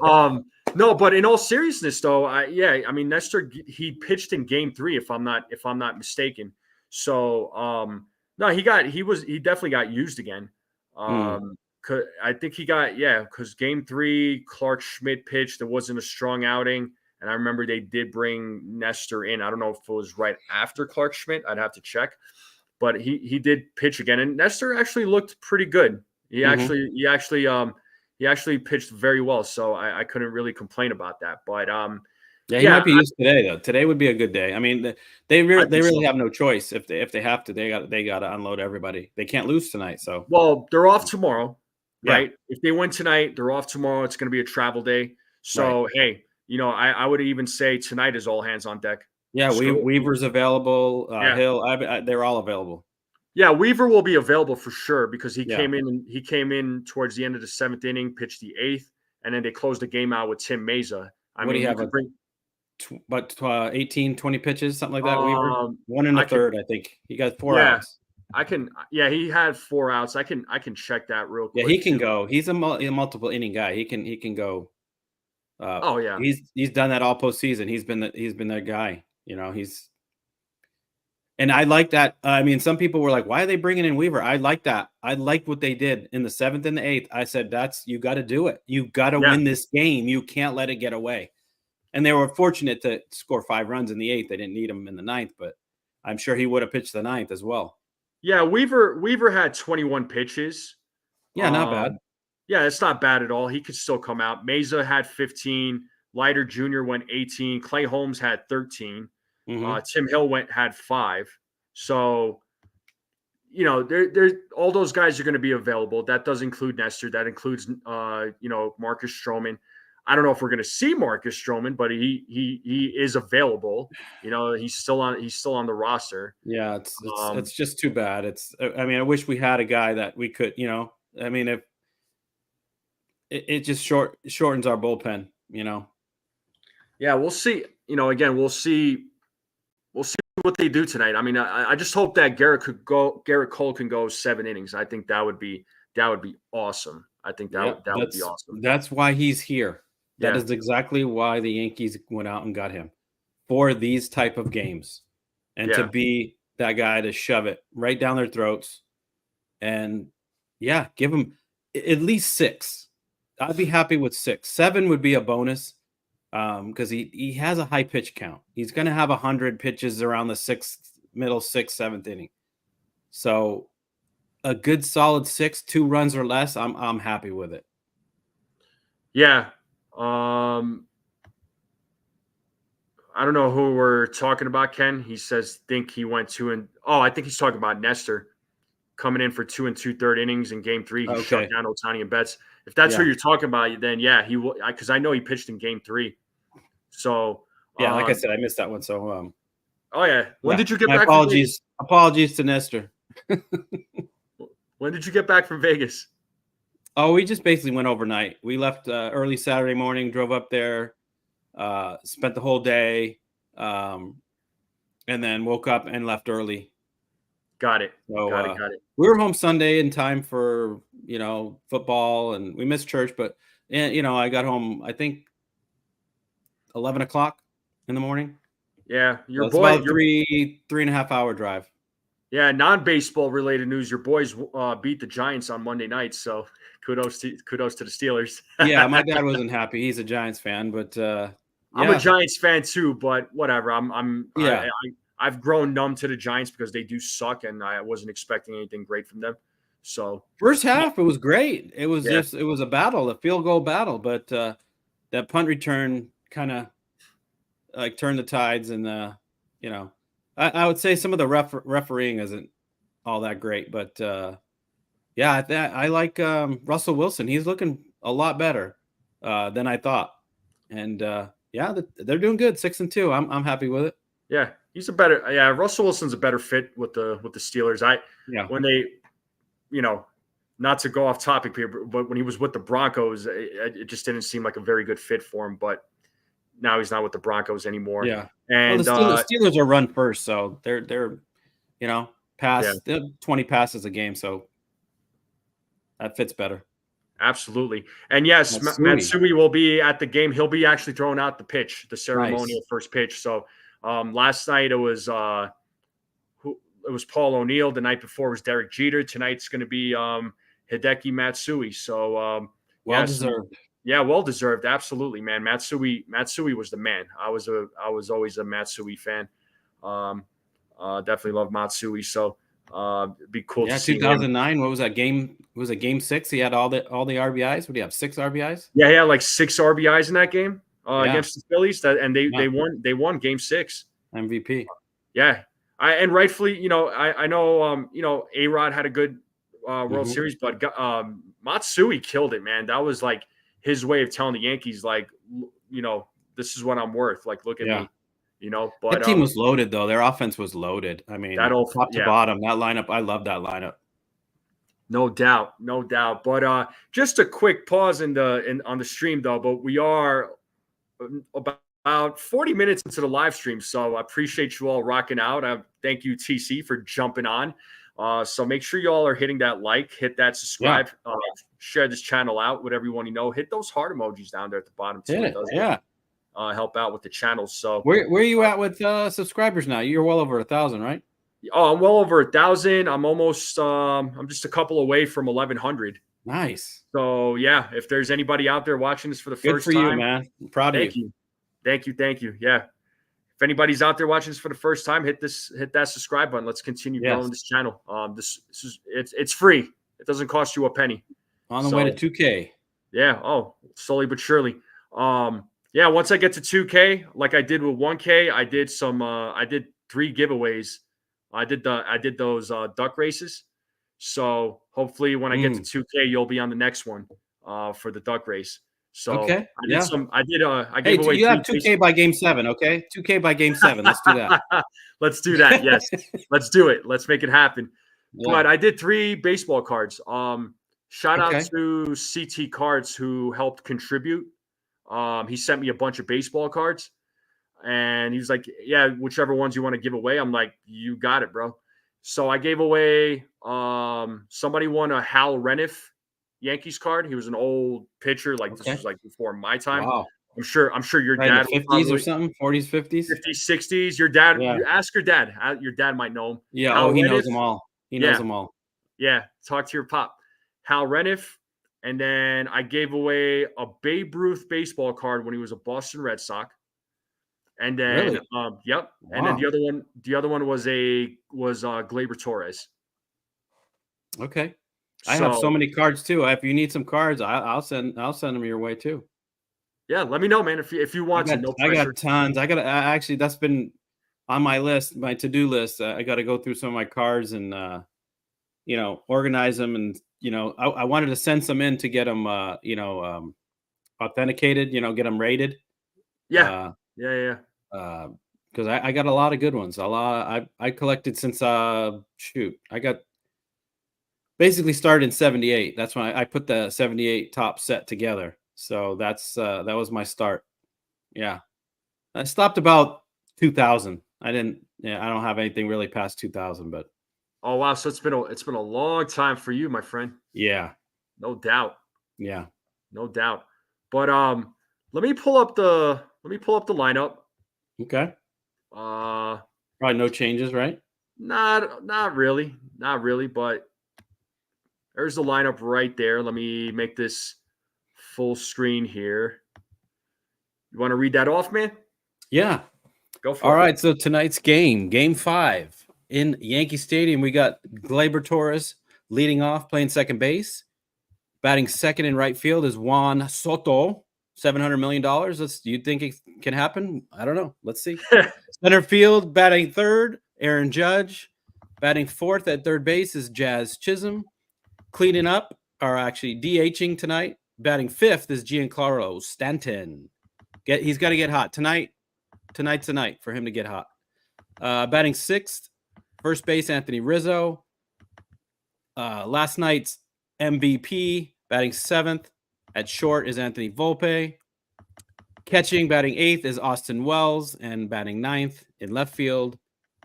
time. No, but in all seriousness, though, I mean, Nestor, he pitched in Game 3, if I'm not mistaken. So, no, he definitely got used again. Mm. I think because Game 3, Clark Schmidt pitched. There wasn't a strong outing, and I remember they did bring Nestor in. I don't know if it was right after Clark Schmidt. I'd have to check, but he did pitch again, and Nestor actually looked pretty good. He actually pitched very well, so I couldn't really complain about that. But Yeah, he might be used today though. Today would be a good day. I mean, they really have no choice. If they have to, they got to unload everybody. They can't lose tonight. So well, they're off tomorrow, right? Yeah. If they win tonight, they're off tomorrow. It's going to be a travel day. So hey, I would even say tonight is all hands on deck. Yeah, Weaver's available. Hill, they're all available. Yeah, Weaver will be available for sure because he came in towards the end of the 7th inning, pitched the 8th, and then they closed the game out with Tim Meza. What do you have? But 18, 20 pitches, something like that, Weaver? 1 in the third, I think. He got 4 outs. He had 4 outs. I can check that real quick. Yeah, he can go. He's a multiple inning guy. He can go. He's done that all postseason. He's been that guy. And I like that. I mean, some people were like, why are they bringing in Weaver? I like that. I liked what they did in the 7th and the 8th. I said, you got to do it. You got to win this game. You can't let it get away. And they were fortunate to score 5 runs in the 8th. They didn't need him in the 9th, but I'm sure he would have pitched the 9th as well. Yeah, Weaver had 21 pitches. Yeah, not bad. Yeah, it's not bad at all. He could still come out. Meza had 15. Leiter Jr. went 18. Clay Holmes had 13. Tim Hill had 5. So, there's all those guys are going to be available. That does include Nestor. That includes, Marcus Stroman. I don't know if we're going to see Marcus Stroman, but he is available. He's still on the roster. Yeah, it's just too bad. I wish we had a guy that we could, if it just shortens our bullpen, Yeah, we'll see. Again, we'll see what they do tonight. I mean, I just hope that Garrett Cole can go 7 innings. I think that would be awesome. I think that would be awesome. That's why he's here. That is exactly why the Yankees went out and got him for these type of games, and to be that guy to shove it right down their throats, and give him at least 6. I'd be happy with 6. 7 would be a bonus. Because he has a high pitch count. He's going to have 100 pitches around the middle 6th, 7th inning. So a good solid 6, 2 runs or less, I'm happy with it. Yeah. I don't know who we're talking about, Ken. He says think he went 2 I think he's talking about Nestor coming in for 2 2/3 innings in Game 3. He shut down Ohtani and Betts. If that's who you're talking about, then he will, because I know he pitched in Game 3. So like I said, I missed that one. So when did you get back? Apologies to Nestor. When did you get back from Vegas? Oh, we just basically went overnight. We left early Saturday morning, drove up there, spent the whole day, and then woke up and left early. Got it. So, got it. We were home Sunday in time for football, and we missed church, but I got home I think 11 o'clock in the morning. Yeah, your boy, about 3.5 hour drive. Yeah, non-baseball related news. Your boys beat the Giants on Monday night, so kudos to the Steelers. Yeah, my dad wasn't happy. He's a Giants fan, but I'm a Giants fan too. But whatever. I've grown numb to the Giants because they do suck, and I wasn't expecting anything great from them. So first half, it was great. It was it was a battle, a field goal battle, but that punt return kind of like turned the tides, and I would say some of the refereeing isn't all that great, but I like Russell Wilson. He's looking a lot better than I thought, and they're doing good. 6-2. I'm happy with it. Yeah, he's a better. Yeah, Russell Wilson's a better fit with the Steelers. When they, not to go off topic here, but when he was with the Broncos, it just didn't seem like a very good fit for him. But now he's not with the Broncos anymore. Yeah, and the Steelers are run first, so they're pass 20 passes a game, so that fits better. Absolutely. And yes, Matsui will be at the game. He'll be actually throwing out the pitch, the ceremonial first pitch. So last night it was Paul O'Neill. The night before was Derek Jeter. Tonight's going to be Hideki Matsui. So well deserved. Yeah, well deserved. Absolutely, man. Matsui was the man. I was always a Matsui fan. Definitely love Matsui. So it'd be cool to see 2009. him. What was that game? Was it game 6? He had all the RBIs. What do you have? 6 RBIs? Yeah, he had like 6 RBIs in that game against the Phillies. They won game 6. MVP. Yeah. And rightfully, I know A-Rod had a good World Series, but Matsui killed it, man. That was like his way of telling the Yankees, like, this is what I'm worth. Like, look at me. But that team was loaded, though. Their offense was loaded. I mean, top to bottom, that lineup. I love that lineup. No doubt. But just a quick pause on the stream, though. But we are about 40 minutes into the live stream, so I appreciate you all rocking out. Thank you, TC, for jumping on. So make sure you all are hitting that like, hit that subscribe, share this channel out with everyone you know. Hit those heart emojis down there at the bottom too. It does help out with the channel. So where are you at with subscribers now? You're well over 1,000, right? Oh, I'm well over 1,000. I'm almost I'm just a couple away from 1,100. Nice. So yeah, if there's anybody out there watching this for the first time, good for you, man. I'm proud of you. Thank you. Yeah. If anybody's out there watching this for the first time, hit that subscribe button. Let's continue growing this channel. It's free. It doesn't cost you a penny. On the way to 2K. Yeah. Oh, slowly but surely. Yeah. Once I get to 2K, like I did with 1K, I did 3 giveaways. I did those duck races. So hopefully when I get to 2K, you'll be on the next one for the duck race. So okay. I gave away. You have 2K by game 7, okay? 2K by game 7. Let's do that. Let's do that. Yes. Let's do it. Let's make it happen. Yeah. But I did 3 baseball cards. Shout out to CT Cards who helped contribute. He sent me a bunch of baseball cards and he was like, yeah, whichever ones you want to give away. I'm like, you got it, bro. So I gave away, somebody won a Hal Reniff Yankees card. He was an old pitcher. Like this was like before my time. Wow. I'm sure your dad 50s or something, 40s, 50s, 50s, 60s. Your dad, you ask your dad. Your dad might know him. Yeah. Hal he knows them all. He knows them all. Yeah. Talk to your pop. Hal Reniff. And then I gave away a Babe Ruth baseball card when he was a Boston Red Sox. And then, yep. Wow. And then the other one was Gleyber Torres. Okay. I have so many cards too. If you need some cards, I'll send them your way too. Yeah, let me know, man. If you want to. No pressure. I got tons. Actually, that's been on my list, my to-do list. I got to go through some of my cards and organize them. And I wanted to send some in to get them authenticated. Get them rated. Yeah. Because I got a lot of good ones. I collected since I got basically started in 78. That's when I put the 78 top set together. So that was my start. Yeah. I stopped about 2000. I don't have anything really past 2000, but. Oh, wow. So it's been a long time for you, my friend. Yeah. No doubt. Yeah. No doubt. But let me pull up the lineup. Okay. Probably no changes, right? Not really, but there's the lineup right there. Let me make this full screen here. You want to read that off, man? Yeah. Go for it. All right, so tonight's game 5 in Yankee Stadium, we got Gleyber Torres leading off, playing second base. Batting second in right field is Juan Soto. $700 million. Do you think it can happen? I don't know. Let's see. Center field, batting third, Aaron Judge. Batting fourth at third base is Jazz Chisholm. Cleaning up, or actually DHing tonight, batting fifth is Giancarlo Stanton. He's got to get hot tonight. Tonight's the night for him to get hot. Batting sixth, first base Anthony Rizzo. Last night's MVP, batting seventh. At short is Anthony Volpe. Catching, batting eighth is Austin Wells. And batting ninth in left field,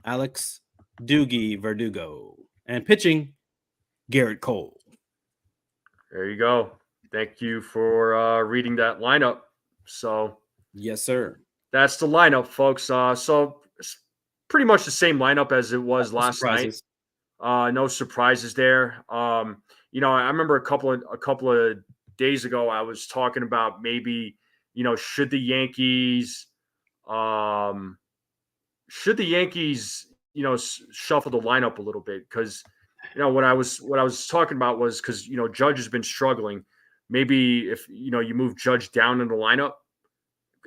Alex Doogie Verdugo. And pitching, Garrett Cole. There you go. Thank you for reading that lineup. So Yes, sir. that's the lineup, folks. So it's pretty much the same lineup as it was No last night. surprises. No surprises there. I remember a couple of days ago, I was talking about maybe, should the Yankees, um, shuffle the lineup a little bit because, what I was talking about was because Judge has been struggling. Maybe if you move Judge down in the lineup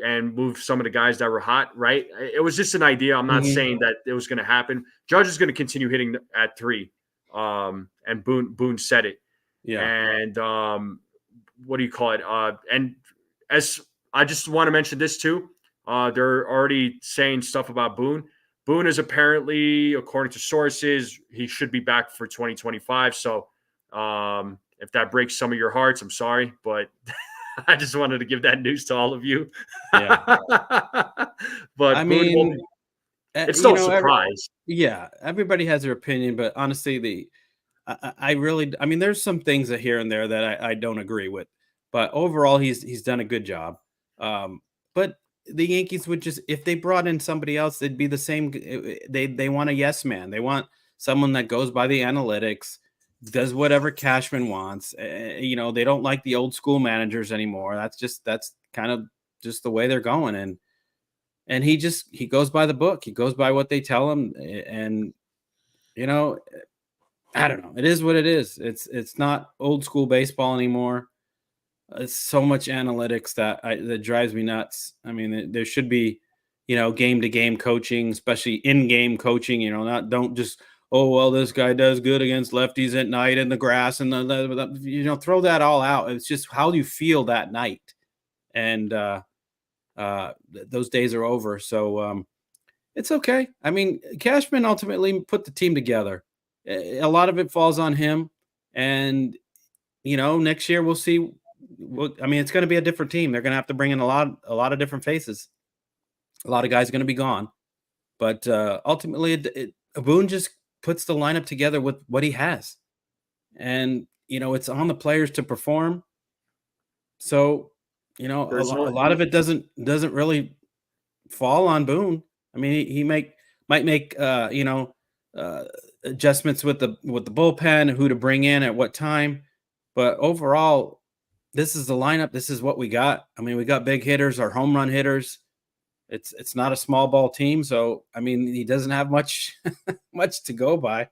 and move some of the guys that were hot, right? It was just an idea. I'm not Mhm. saying that it was going to happen. Judge is going to continue hitting at 3. And Boone said it. Yeah. And what do you call it? And as I just want to mention this too, they're already saying stuff about Boone. Boone is apparently, according to sources, he should be back for 2025. So if that breaks some of your hearts, I'm sorry, but I just wanted to give that news to all of you. Yeah. But I Boone will be, mean, it's no surprise. yeah, everybody has their opinion, but honestly, I really, I mean, there's some things that here and there that I don't agree with, but overall, he's done a good job. But the Yankees would just, if they brought in somebody else, it'd be the same. They want a yes man. They want someone that goes by the analytics, does whatever Cashman wants. They don't like the old school managers anymore. That's kind of just the way they're going, and he goes by the book. He goes by what they tell him, and you know I don't know. It is what it is. It's not old school baseball anymore. It's so much analytics that drives me nuts. I mean, there should be, game to game coaching, especially in game coaching. Not don't just, oh well, this guy does good against lefties at night in the grass and throw that all out. It's just how do you feel that night, and those days are over. So it's okay. I mean, Cashman ultimately put the team together. A lot of it falls on him, and next year we'll see. I mean, it's going to be a different team. They're going to have to bring in a lot of different faces. A lot of guys are going to be gone, but ultimately, Boone just puts the lineup together with what he has, and it's on the players to perform. So, There's a no, lot of it doesn't really fall on Boone. I mean, he might make uh, adjustments with the bullpen, who to bring in at what time, but overall, this is the lineup. This is what we got. I mean, we got big hitters, our home run hitters. It's not a small ball team, so I mean, he doesn't have much much to go by.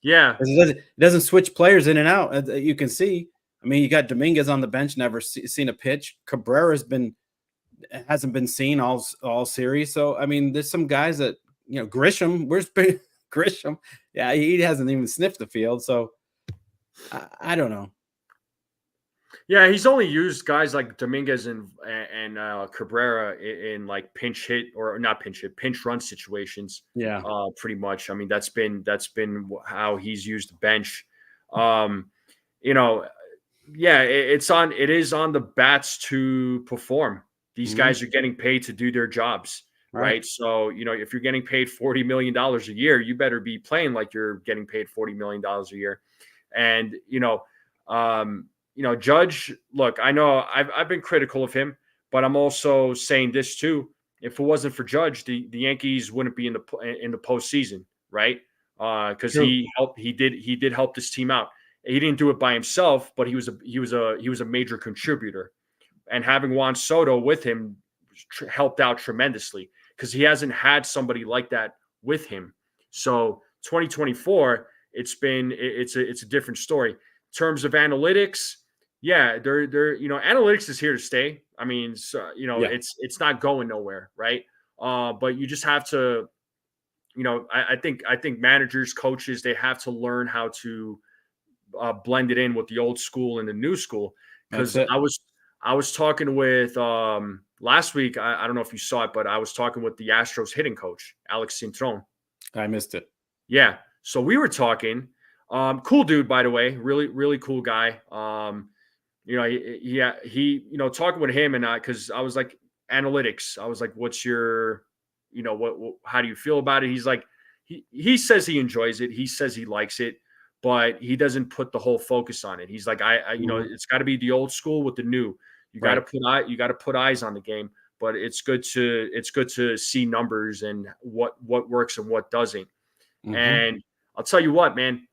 yeah. It doesn't switch players in and out. You can see. I mean, you got Dominguez on the bench, never seen a pitch. Hasn't been seen all series. So I mean, there's some guys that Grisham. Where's Grisham? Yeah, he hasn't even sniffed the field. So I don't know. Yeah, he's only used guys like Dominguez and Cabrera in like pinch hit or not pinch hit, pinch run situations. Yeah, Pretty much. I mean, that's been how he's used the bench. Um, you know, yeah, it is on the bats to perform. These mm-hmm. guys are getting paid to do their jobs, Right. right? So if you're getting paid $40 million a year, you better be playing like you're getting paid $40 million a year. And Judge, look, I know I've been critical of him, but I'm also saying this too. If it wasn't for Judge, the Yankees wouldn't be in the postseason, right? Because he did help this team out. He didn't do it by himself, but he was a major contributor, and having Juan Soto with him helped out tremendously because he hasn't had somebody like that with him. So 2024, it's a different story in terms of analytics. Yeah, they're analytics is here to stay. I mean, so, Yeah. it's not going nowhere, right? But you just have to, I think managers, coaches, they have to learn how to blend it in with the old school and the new school. That's Because it. I was talking with last week. I don't know if you saw it, but I was talking with the Astros hitting coach, Alex Cintron. I missed it. Yeah, so we were talking. Cool dude, by the way, really really cool guy. Talking with him and because I was like analytics. I was like, what's your, what how do you feel about it? He's like, he says he enjoys it. He says he likes it. but he doesn't put the whole focus on it. He's like, it's got to be the old school with the new. You got to put eyes on the game, but it's good to see numbers and what works and what doesn't. And I'll tell you what, man,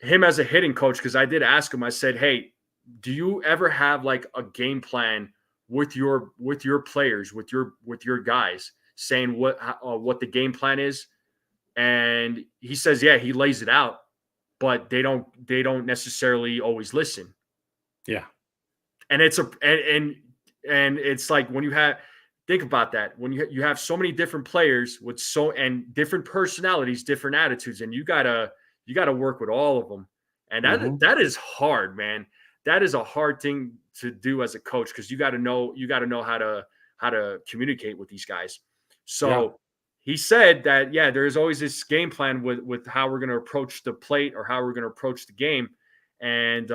him as a hitting coach, because I did ask him, I said, hey, do you ever have like a game plan with your players, with your guys, saying what the game plan is? And he says, yeah, he lays it out, but they don't necessarily always listen. Yeah. And it's and it's like when you think about that, when you have so many different players with and different personalities, different attitudes, and you gotta work with all of them. And that is hard, man. That is a hard thing to do as a coach, because you got to know how to communicate with these guys. So he said that, yeah, there's always this game plan with how we're going to approach the plate or how we're going to approach the game. And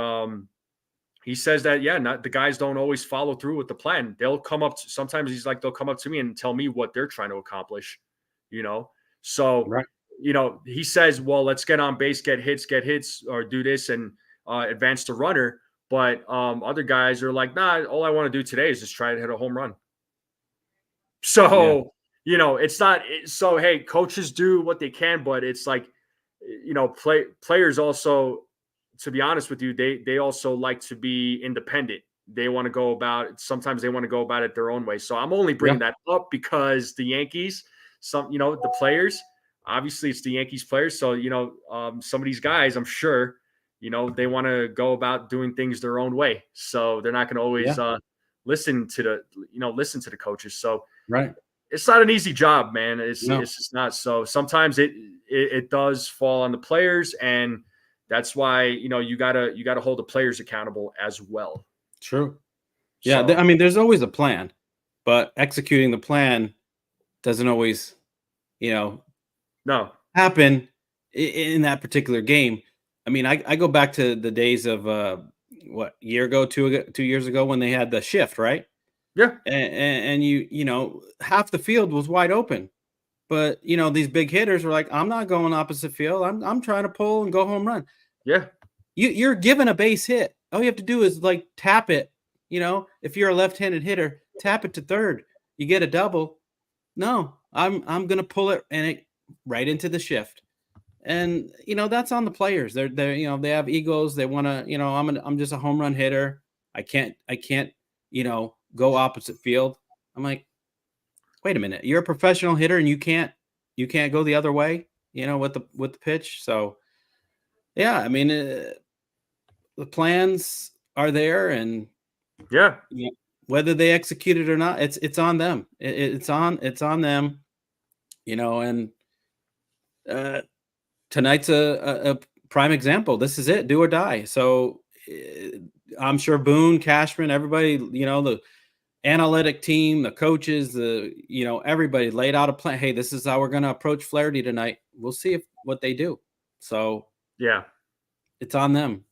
he says that, the guys don't always follow through with the plan. They'll come up sometimes he's like, they'll come up to me and tell me what they're trying to accomplish, So, he says, well, let's get on base, get hits, or do this and advance the runner. But other guys are like, nah, all I want to do today is just try to hit a home run. So, it's not so, hey, coaches do what they can, but it's like, players also, to be honest with you, they also like to be independent. They want to go about it. Sometimes they want to go about it their own way. So I'm only bringing that up because the Yankees, the players, obviously it's the Yankees players. So, some of these guys, I'm sure, they want to go about doing things their own way. So they're not going to always listen to the coaches. So it's not an easy job, man. It's just not. So sometimes it does fall on the players, and that's why, you gotta hold the players accountable as well. True. Yeah. So, there's always a plan, but executing the plan doesn't always, happen in that particular game. I go back to the days of year ago, 2 years ago, when they had the shift, right? Yeah. And half the field was wide open, but these big hitters were like, I'm not going opposite field. I'm trying to pull and go home run. Yeah. You're given a base hit. All you have to do is like tap it. If you're a left-handed hitter, tap it to third. You get a double. No, I'm going to pull it right into the shift. And that's on the players. They're they have egos. They want to, I'm just a home run hitter. I can't go opposite field. I'm like, wait a minute, you're a professional hitter and you can't go the other way, with the pitch. So yeah, the plans are there, and whether they execute it or not, it's on them. It's on them, and tonight's a prime example. This is it, do or die. So I'm sure Boone, Cashman, everybody, the analytic team, the coaches, everybody laid out a plan. Hey, this is how we're going to approach Flaherty tonight. We'll see what they do. So yeah, it's on them.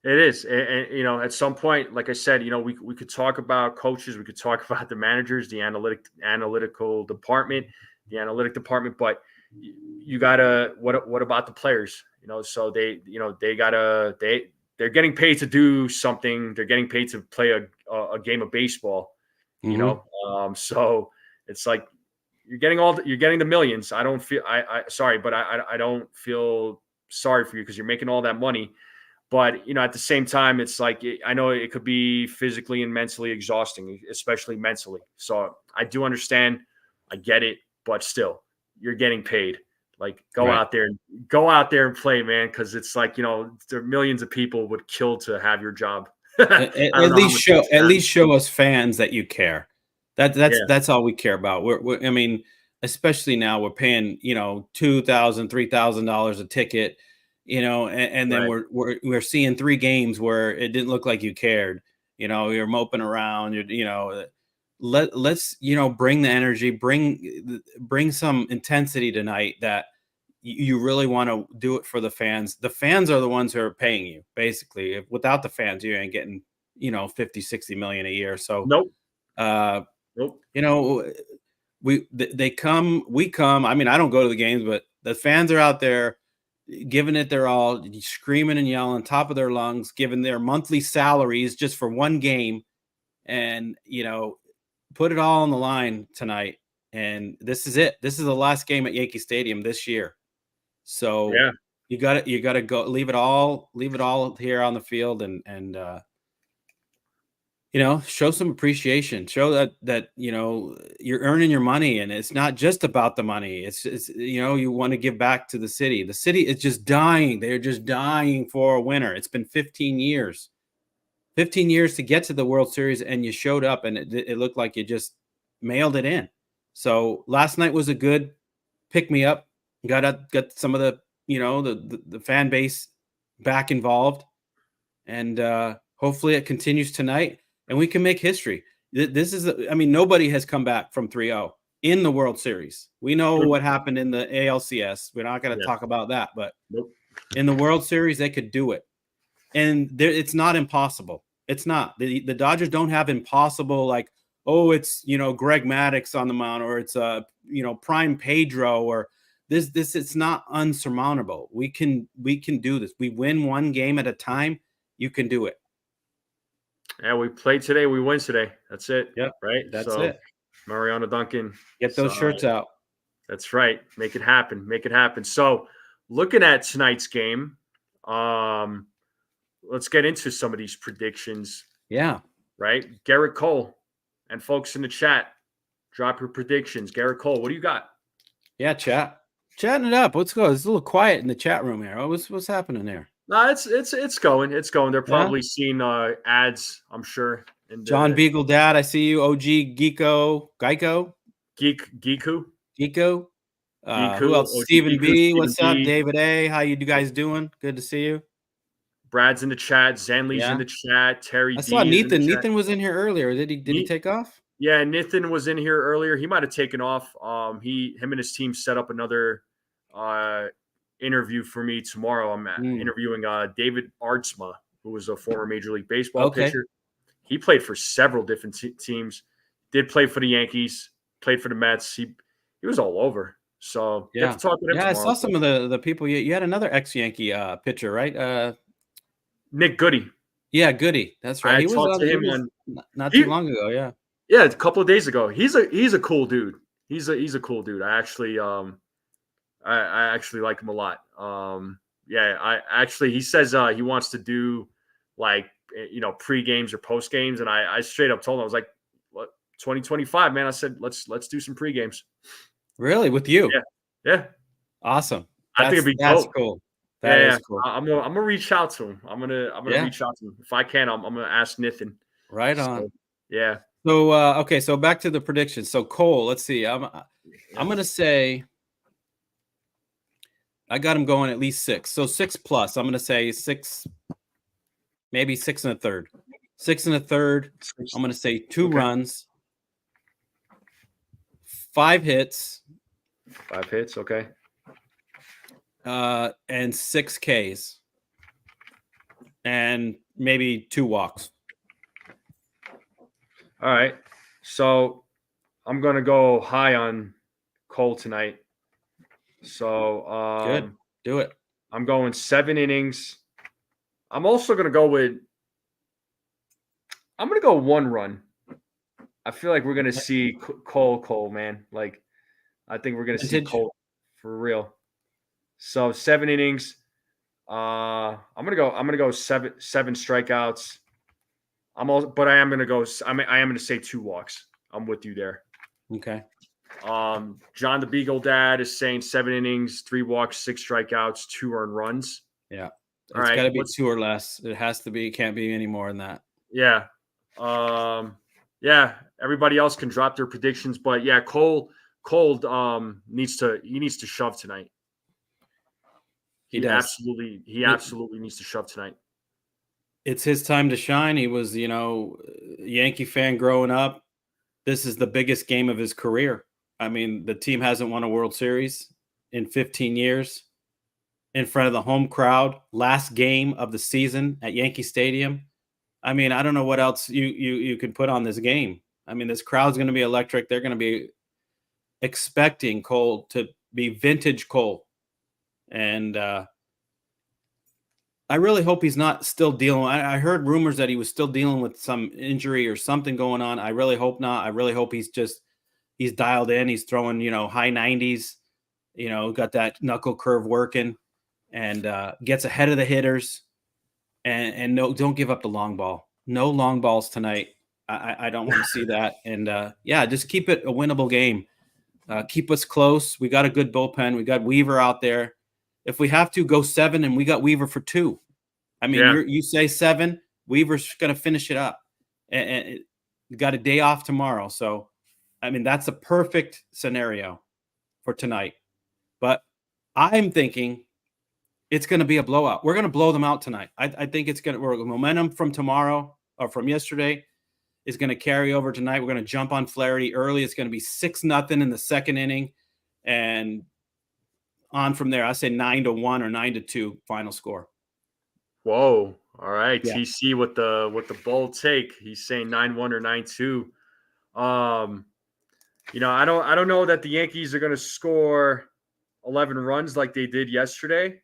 It is. And at some point, like I said, we could talk about coaches, we could talk about the managers, the analytical department, the analytic department, but you gotta, what about the players? So they're getting paid to do something. They're getting paid to play a game of baseball, so it's like you're getting the millions. I don't feel sorry, but I don't feel sorry for you because you're making all that money. But, at the same time, it's like, I know it could be physically and mentally exhausting, especially mentally. So I do understand. I get it. But still, you're getting paid. Like, go out there and play, man. Because it's like, there are millions of people would kill to have your job. at least show us fans that you care. That's all we care about. We're especially now we're paying, $2,000, $3,000 a ticket. And then we're seeing 3 games where it didn't look like you cared. You're moping around. Let's bring the energy, bring some intensity tonight. That you really want to do it for the fans. The fans are the ones who are paying you, basically. Without the fans, you ain't getting 50-60 million a year. So nope. They come, we come. I don't go to the games, but the fans are out there. giving it their all, screaming and yelling, top of their lungs, giving their monthly salaries just for one game, and put it all on the line tonight. And this is it. This is the last game at Yankee Stadium this year. So Yeah. you got to go, leave it all here on the field, and show some appreciation, show that you're earning your money, and it's not just about the money. It's you want to give back to the city. The city is just dying. They're just dying for a winner. It's been 15 years to get to the World Series, and you showed up, and it looked like you just mailed it in. So last night was a good pick me up. Got some of the the fan base back involved, and hopefully it continues tonight, and we can make history. This is, nobody has come back from 3-0 in the World Series. We know what happened in the ALCS. We're not going to talk about that, but in the World Series, they could do it. And it's not impossible. It's not. The Dodgers don't have impossible, like, oh, it's, Greg Maddux on the mound, or it's, Prime Pedro, or this, it's not unsurmountable. We can do this. We win one game at a time. You can do it. Yeah, we played today. We win today. That's it. Yep. Right. That's it. Mariano Duncan. Get those shirts out. That's right. Make it happen. Make it happen. So looking at tonight's game, let's get into some of these predictions. Yeah. Right. Garrett Cole, and folks in the chat, drop your predictions. Garrett Cole, what do you got? Yeah, chatting it up. Let's go. It's a little quiet in the chat room here. What's happening there? No, it's going. It's going. They're probably seeing ads, I'm sure. John Beagle Dad, I see you. OG Geeko. Geeku. Who else? OG Stephen Geeku, B. Stephen What's up? B. David A. How you guys doing? Good to see you. Brad's in the chat. Zanley's in the chat. Terry I D saw is Nathan. Nathan was in here earlier. Did he take off? Yeah, Nathan was in here earlier. He might have taken off. Him and his team set up another interview for me tomorrow. I'm interviewing David Artsma, who was a former Major League Baseball pitcher. He played for several different teams. Did play for the Yankees. Played for the Mets. He was all over. So get to talk to him tomorrow. I saw some of the people. You had another ex-Yankee pitcher, right? Nick Goody. Yeah, Goody. That's right. He talked to him not too long ago. Yeah. Yeah, a couple of days ago. He's a cool dude. He's a cool dude. I actually like him a lot. He says he wants to do like pre-games or post-games, and I straight up told him, I was like, what, 2025, man. I said let's do some pre-games. Really? With you? Yeah. Awesome. I think it'd be that's dope. Cool. That is cool. I'm gonna reach out to him. I'm gonna reach out to him. If I can, I'm gonna ask Nathan. Right on. Yeah. So okay, so back to the predictions. So Cole, let's see. I'm gonna say I got him going at least 6. So 6+. I'm gonna say 6, maybe 6 1/3. 6 1/3. I'm gonna say 2 runs, 5 hits. 5 hits, okay. And 6 Ks. And maybe 2 walks. All right. So I'm going to go high on Cole tonight. So good. Do it. I'm going 7 innings. I'm also going to go with – I'm going to go 1 run. I feel like we're going to see Cole, man. Like, I think we're going to see Cole for real. So 7 innings. I'm going to go 7 strikeouts. But I am going to go. I am going to say 2 walks. I'm with you there. Okay. John the Beagle Dad is saying 7 innings, 3 walks, 6 strikeouts, 2 earned runs. Yeah. It's got to be 2 or less. It has to be. It can't be any more than that. Yeah. Yeah. Everybody else can drop their predictions, but yeah, Cole needs to shove tonight. He absolutely needs to shove tonight. It's his time to shine. He was, Yankee fan growing up. This is the biggest game of his career. I mean, the team hasn't won a World Series in 15 years in front of the home crowd. Last game of the season at Yankee Stadium. I mean, I don't know what else you can put on this game. I mean, this crowd's going to be electric. They're going to be expecting Cole to be vintage Cole. And I really hope he's not still dealing. I heard rumors that he was still dealing with some injury or something going on. I really hope not. I really hope he's dialed in. He's throwing, high 90s, got that knuckle curve working and gets ahead of the hitters. And no, don't give up the long ball. No long balls tonight. I don't want to see that. And just keep it a winnable game. Keep us close. We got a good bullpen. We got Weaver out there. If we have to, go 7, and we got Weaver for 2. I mean, you say 7, Weaver's going to finish it up. And got a day off tomorrow. So, I mean, that's a perfect scenario for tonight. But I'm thinking it's going to be a blowout. We're going to blow them out tonight. I think it's going to – momentum from tomorrow or from yesterday is going to carry over tonight. We're going to jump on Flaherty early. It's going to be 6-0 in the second inning. And on from there, I say 9-1 or 9-2 final score. Whoa! All right, yeah. TC with the bold take. He's saying 9-1 or 9-2. I don't know that the Yankees are going to score 11 runs like they did yesterday.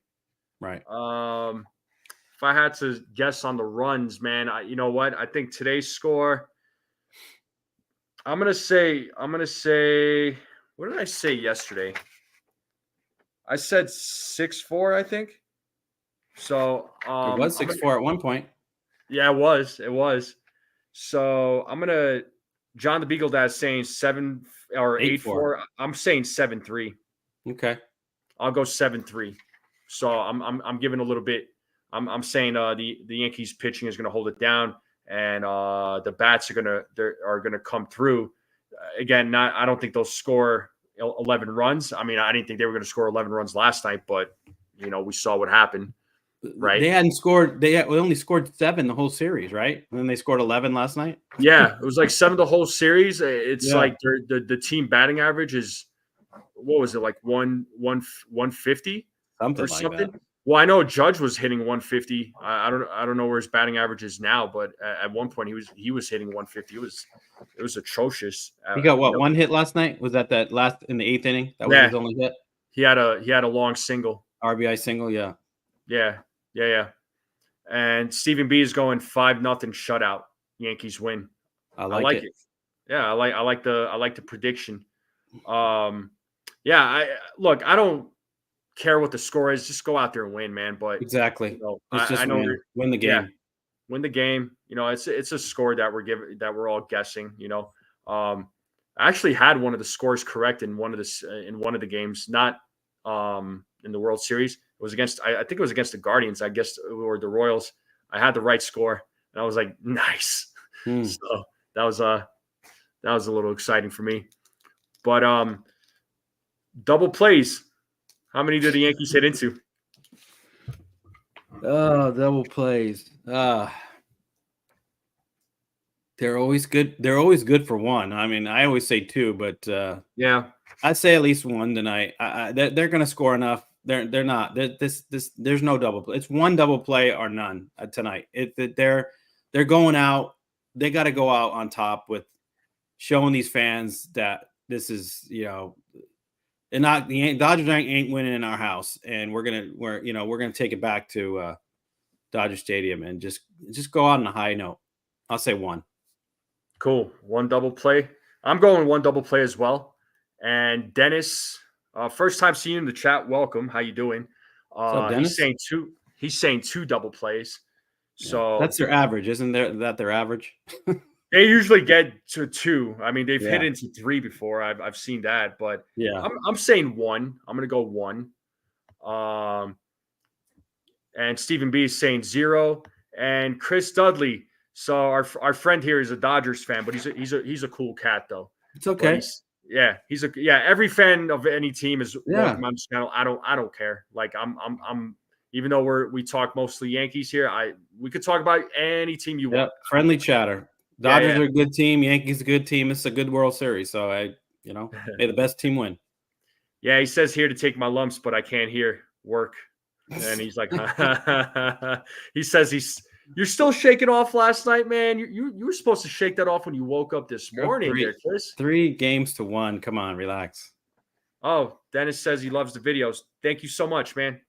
Right. If I had to guess on the runs, man, you know what? I think today's score. I'm gonna say. What did I say yesterday? I said 6-4, I think. So it was 6-4 at one point. Yeah, it was. So I'm gonna John the Beagle Dad saying 7 or 8-4. I'm saying 7-3. Okay. I'll go 7-3. So I'm giving a little bit. I'm saying the Yankees pitching is gonna hold it down, and the bats are gonna come through. Again, I don't think they'll score 11 runs. I mean, I didn't think they were going to score 11 runs last night, but we saw what happened, right? They hadn't scored. They only scored 7 the whole series, right? And then they scored 11 last night. Yeah, it was like 7 the whole series. It's like the team batting average is, what was it, like 150 something or something? Like that. Well, I know Judge was hitting 150. I don't know where his batting average is now, but at one point he was hitting 150. It was atrocious. He got one hit last night? Was that last in the 8th inning? That was his only hit. He had a long single. RBI single, yeah. Yeah. And Stephen B is going 5-0 shutout. Yankees win. I like it. Yeah, I like the prediction. I don't care what the score is. Just go out there and win, man. But exactly, I know win the game. Yeah, win the game. It's a score that we're all guessing. I actually had one of the scores correct in one of the games, not in the World Series. It was against I think it was against the Guardians, I guess, or the Royals. I had the right score, and I was like, nice. So that was a little exciting for me. But double plays. How many did the Yankees hit into? Oh, double plays. They're always good. They're always good for 1. I mean, I always say 2, but yeah, I'd say at least 1 tonight. They're going to score enough. They're not. There's no double play. It's 1 double play or none tonight. They're going out. They got to go out on top with showing these fans that this is, and not the Dodgers ain't winning in our house, and we're gonna take it back to Dodger Stadium and just go out on a high note. I'll say 1. Cool. 1 double play. I'm going 1 double play as well. And Dennis, first time seeing you in the chat. Welcome. How you doing? He's saying 2. He's saying 2 double plays. So that's their average, isn't that their average? They usually get to 2. I mean, they've hit into 3 before. I've seen that, but I'm saying 1. I'm gonna go 1. And Stephen B is saying 0. And Chris Dudley. So our friend here is a Dodgers fan, but he's a cool cat though. It's okay. Every fan of any team is welcome on this channel. I don't care. Like I'm even though we talk mostly Yankees here, we could talk about any team you want. Friendly chatter. Dodgers are a good team. Yankees a good team. It's a good World Series. So may the best team win. Yeah, he says here to take my lumps, but I can't hear work. And he's like, he says you're still shaking off last night, man. You were supposed to shake that off when you woke up this morning, there, Chris. 3 games to 1. Come on, relax. Oh, Dennis says he loves the videos. Thank you so much, man.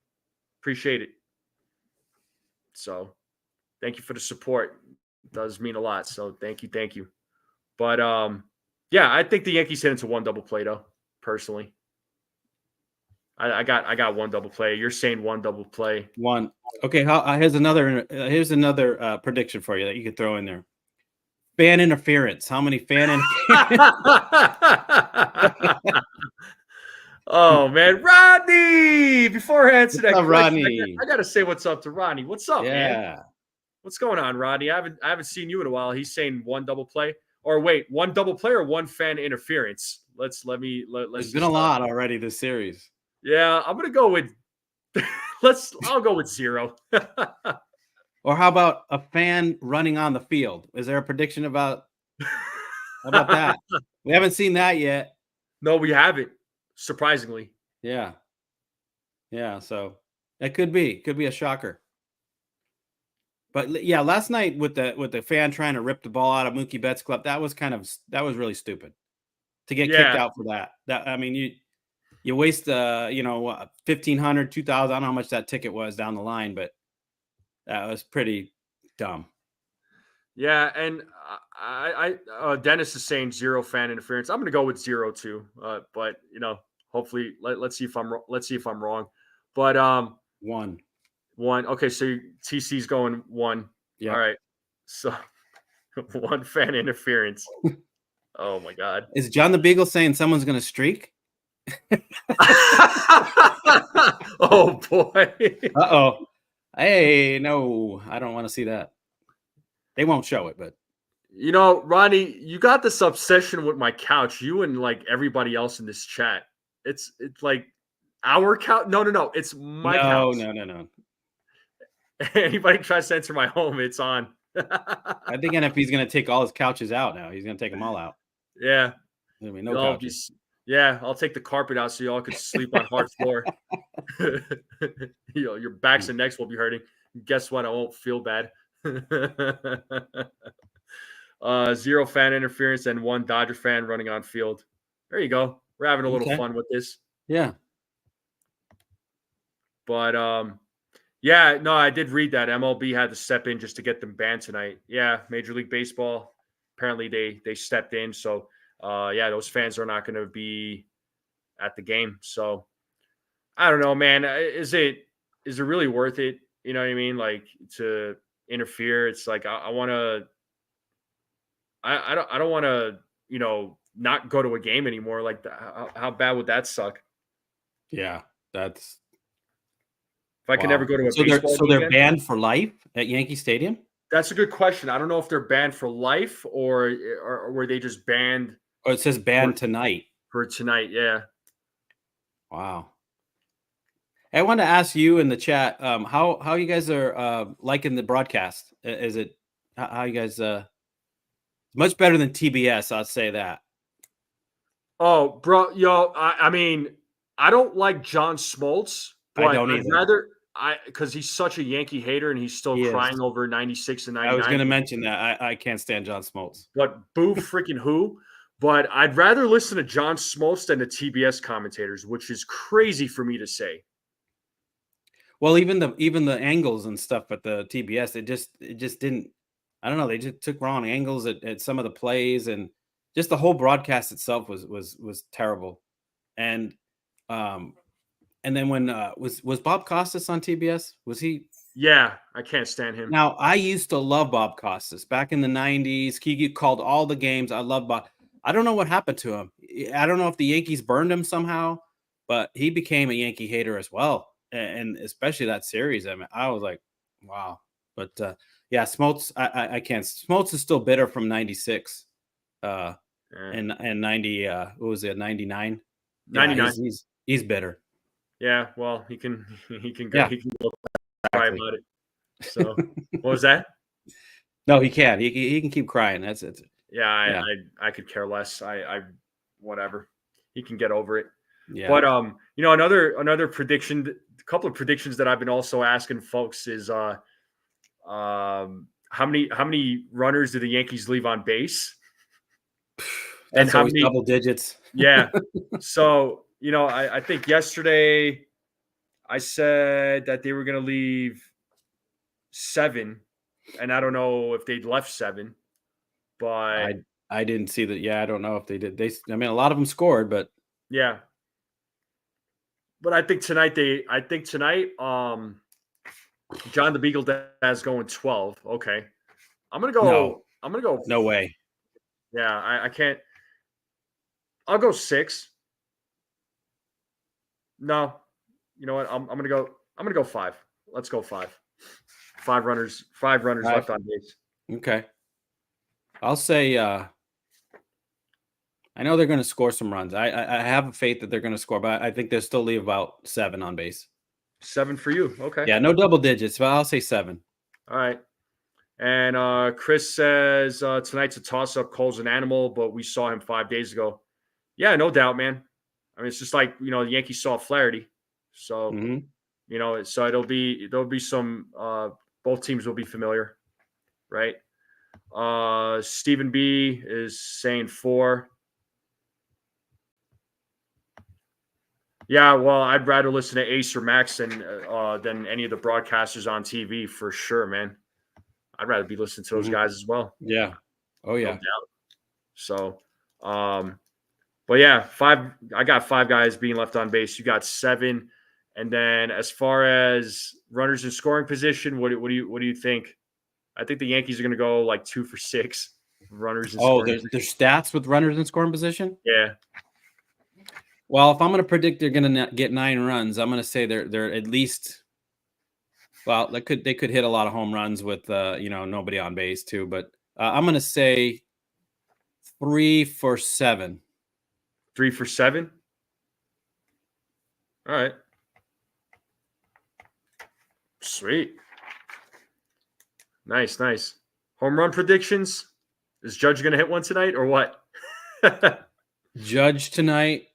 Appreciate it. So thank you for the support. It does mean a lot. So thank you. But yeah, I think the Yankees hit into one double play though, personally. I got one double play. You're saying one double play. One. Okay, here's another prediction for you that you could throw in there. Fan interference. How many fan interference? Oh man, Rodney! Before I answer that question, Rodney? I gotta say what's up to Rodney. What's up, man? Yeah. What's going on, Rodney? I haven't seen you in a while. He's saying one double play. Or wait, one double play or one fan interference? Let's It's been a lot already this series. Yeah, I'm gonna go with I'll go with 0. Or how about a fan running on the field? Is there a prediction about that? We haven't seen that yet. No, we haven't. Surprisingly. Yeah. So it could be a shocker. But yeah, last night with the fan trying to rip the ball out of Mookie Betts' glove, that was really stupid to get kicked out for that. I mean, you waste $1,500, $2,000. I don't know how much that ticket was down the line, but that was pretty dumb. Yeah, and I Dennis is saying 0 fan interference. I'm going to go with 0 too. But hopefully let's see if I'm wrong. But one. Okay, so TC's going 1. Yeah. All right. So 1 fan interference. Oh my God. Is John the Beagle saying someone's going to streak? Oh boy. Uh-oh. Hey, no, I don't want to see that. They won't show it, but Ronnie, you got this obsession with my couch. You and like everybody else in this chat. It's like our couch. No. It's my couch. No. Anybody tries to enter my home, it's on. I think NFP's going to take all his couches out now. He's going to take them all out. Yeah. I mean, no couches. I'll take the carpet out so y'all can sleep on hard floor. Your backs and necks will be hurting. Guess what? I won't feel bad. 0 fan interference and 1 Dodger fan running on field. There you go. We're having a little fun with this. Yeah. But yeah, no, I did read that MLB had to step in just to get them banned tonight. Yeah, Major League Baseball, apparently they stepped in. So yeah, those fans are not going to be at the game. So I don't know, man. Is it really worth it? You know what I mean? Like to interfere. It's like I want to. I don't want to. Not go to a game anymore. Like how bad would that suck? Yeah, that's. If I can never go to a baseball game. So they're banned for life at Yankee Stadium? That's a good question. I don't know if they're banned for life or were they just banned. Oh, it says banned tonight. For tonight, yeah. Wow. I want to ask you in the chat how you guys are liking the broadcast. Is it how you guys much better than TBS? I'll say that. Oh, bro, I mean, I don't like John Smoltz. But I don't either. Because he's such a Yankee hater and he's still crying over 96 and 99. I was going to mention that. I can't stand John Smoltz. But boo freaking who? But I'd rather listen to John Smoltz than the TBS commentators, which is crazy for me to say. Well, even the angles and stuff at the TBS, it just didn't. I don't know. They just took wrong angles at some of the plays, and just the whole broadcast itself was terrible. And then when was Bob Costas on TBS? Was he? Yeah, I can't stand him. Now, I used to love Bob Costas back in the 90s. He called all the games. I love Bob. I don't know what happened to him. I don't know if the Yankees burned him somehow, but he became a Yankee hater as well. And especially that series. I mean, I was like, wow. But yeah, Smoltz, I can't. Smoltz is still bitter from 96 and 90. What was it, 99? 99. Yeah, he's bitter. Yeah, well, he can go. Yeah. He can go cry about it. So, what was that? No, he can. He can keep crying. That's it. Yeah, I could care less. I whatever. He can get over it. Yeah. But another prediction, a couple of predictions that I've been also asking folks is how many runners do the Yankees leave on base? And how many double digits? Yeah. So, I think yesterday I said that they were going to leave 7, and I don't know if they left 7, but I didn't see that. Yeah, I don't know if they did. I mean, a lot of them scored, but yeah. But I think tonight, John the Beagle Dad's going 12. Okay. I'm gonna no, go. no way. Yeah, I can't. I'll go 6. No, you know what? I'm gonna go. I'm gonna go 5. Let's go 5. 5 runners. 5 runners left on base. Okay. I'll say. I know they're going to score some runs. I have faith that they're going to score, but I think they'll still leave about 7 on base. 7 for you. Okay. Yeah, no double digits, but I'll say 7. All right. And Chris says tonight's a toss-up. Cole's an animal, but we saw him 5 days ago. Yeah, no doubt, man. I mean, it's just like, the Yankees saw Flaherty. So, so there'll be some both teams will be familiar, right? Stephen B is saying 4. Yeah, well, I'd rather listen to Ace or Max than any of the broadcasters on TV for sure, man. I'd rather be listening to those guys as well. Yeah. Oh yeah. No doubt. So, but yeah, 5. I got 5 guys being left on base. You got 7, and then as far as runners in scoring position, what do you think? I think the Yankees are going to go like 2 for 6 runners in scoring. Oh, there's stats with runners in scoring position. Yeah. Well, if I'm going to predict they're going to get 9 runs, I'm going to say they're at least. Well, they could hit a lot of home runs with nobody on base too, but I'm going to say 3 for 7. 3 for 7. All right. Sweet. Nice. Home run predictions. Is Judge going to hit one tonight or what? Judge tonight,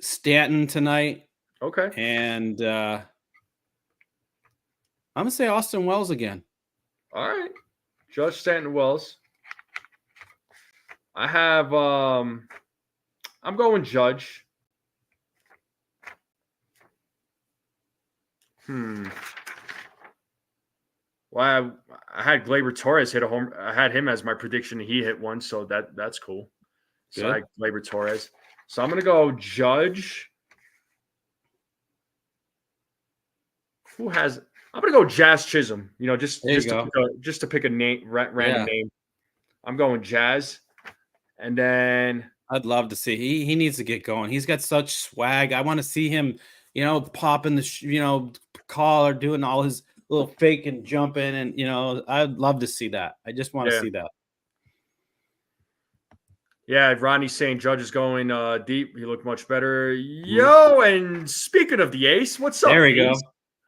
Stanton tonight. Okay. And I'm going to say Austin Wells again. All right. Judge, Stanton, Wells. I have I'm going Judge. Well, I had Gleyber Torres hit a home. I had him as my prediction. He hit one, so that's cool. So I had Gleyber Torres. So I'm going to go Judge. I'm going to go Jazz Chisholm. Just to pick a name, random name. I'm going Jazz. And then I'd love to see. He needs to get going. He's got such swag. I want to see him, popping the collar, doing all his little fake and jumping, and I'd love to see that. I just want to see that. Yeah, Ronnie's saying Judge is going deep. He looked much better. Yo, and speaking of the Ace, what's up? There we go.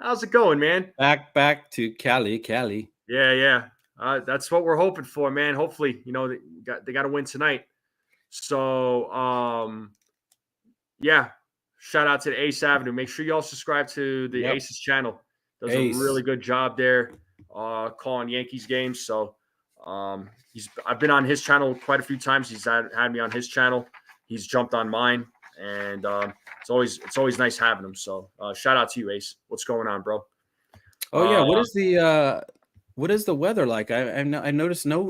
How's it going, man? Back to Cali. Yeah. That's what we're hoping for, man. Hopefully, they got to win tonight. So, shout out to the Ace Avenue. Make sure you all subscribe to the Ace's channel. Does a really good job there calling Yankees games. So, I've been on his channel quite a few times. He's had me on his channel. He's jumped on mine, and it's always nice having him. So, shout out to you, Ace. What's going on, bro? Oh yeah, what is the weather like? I noticed no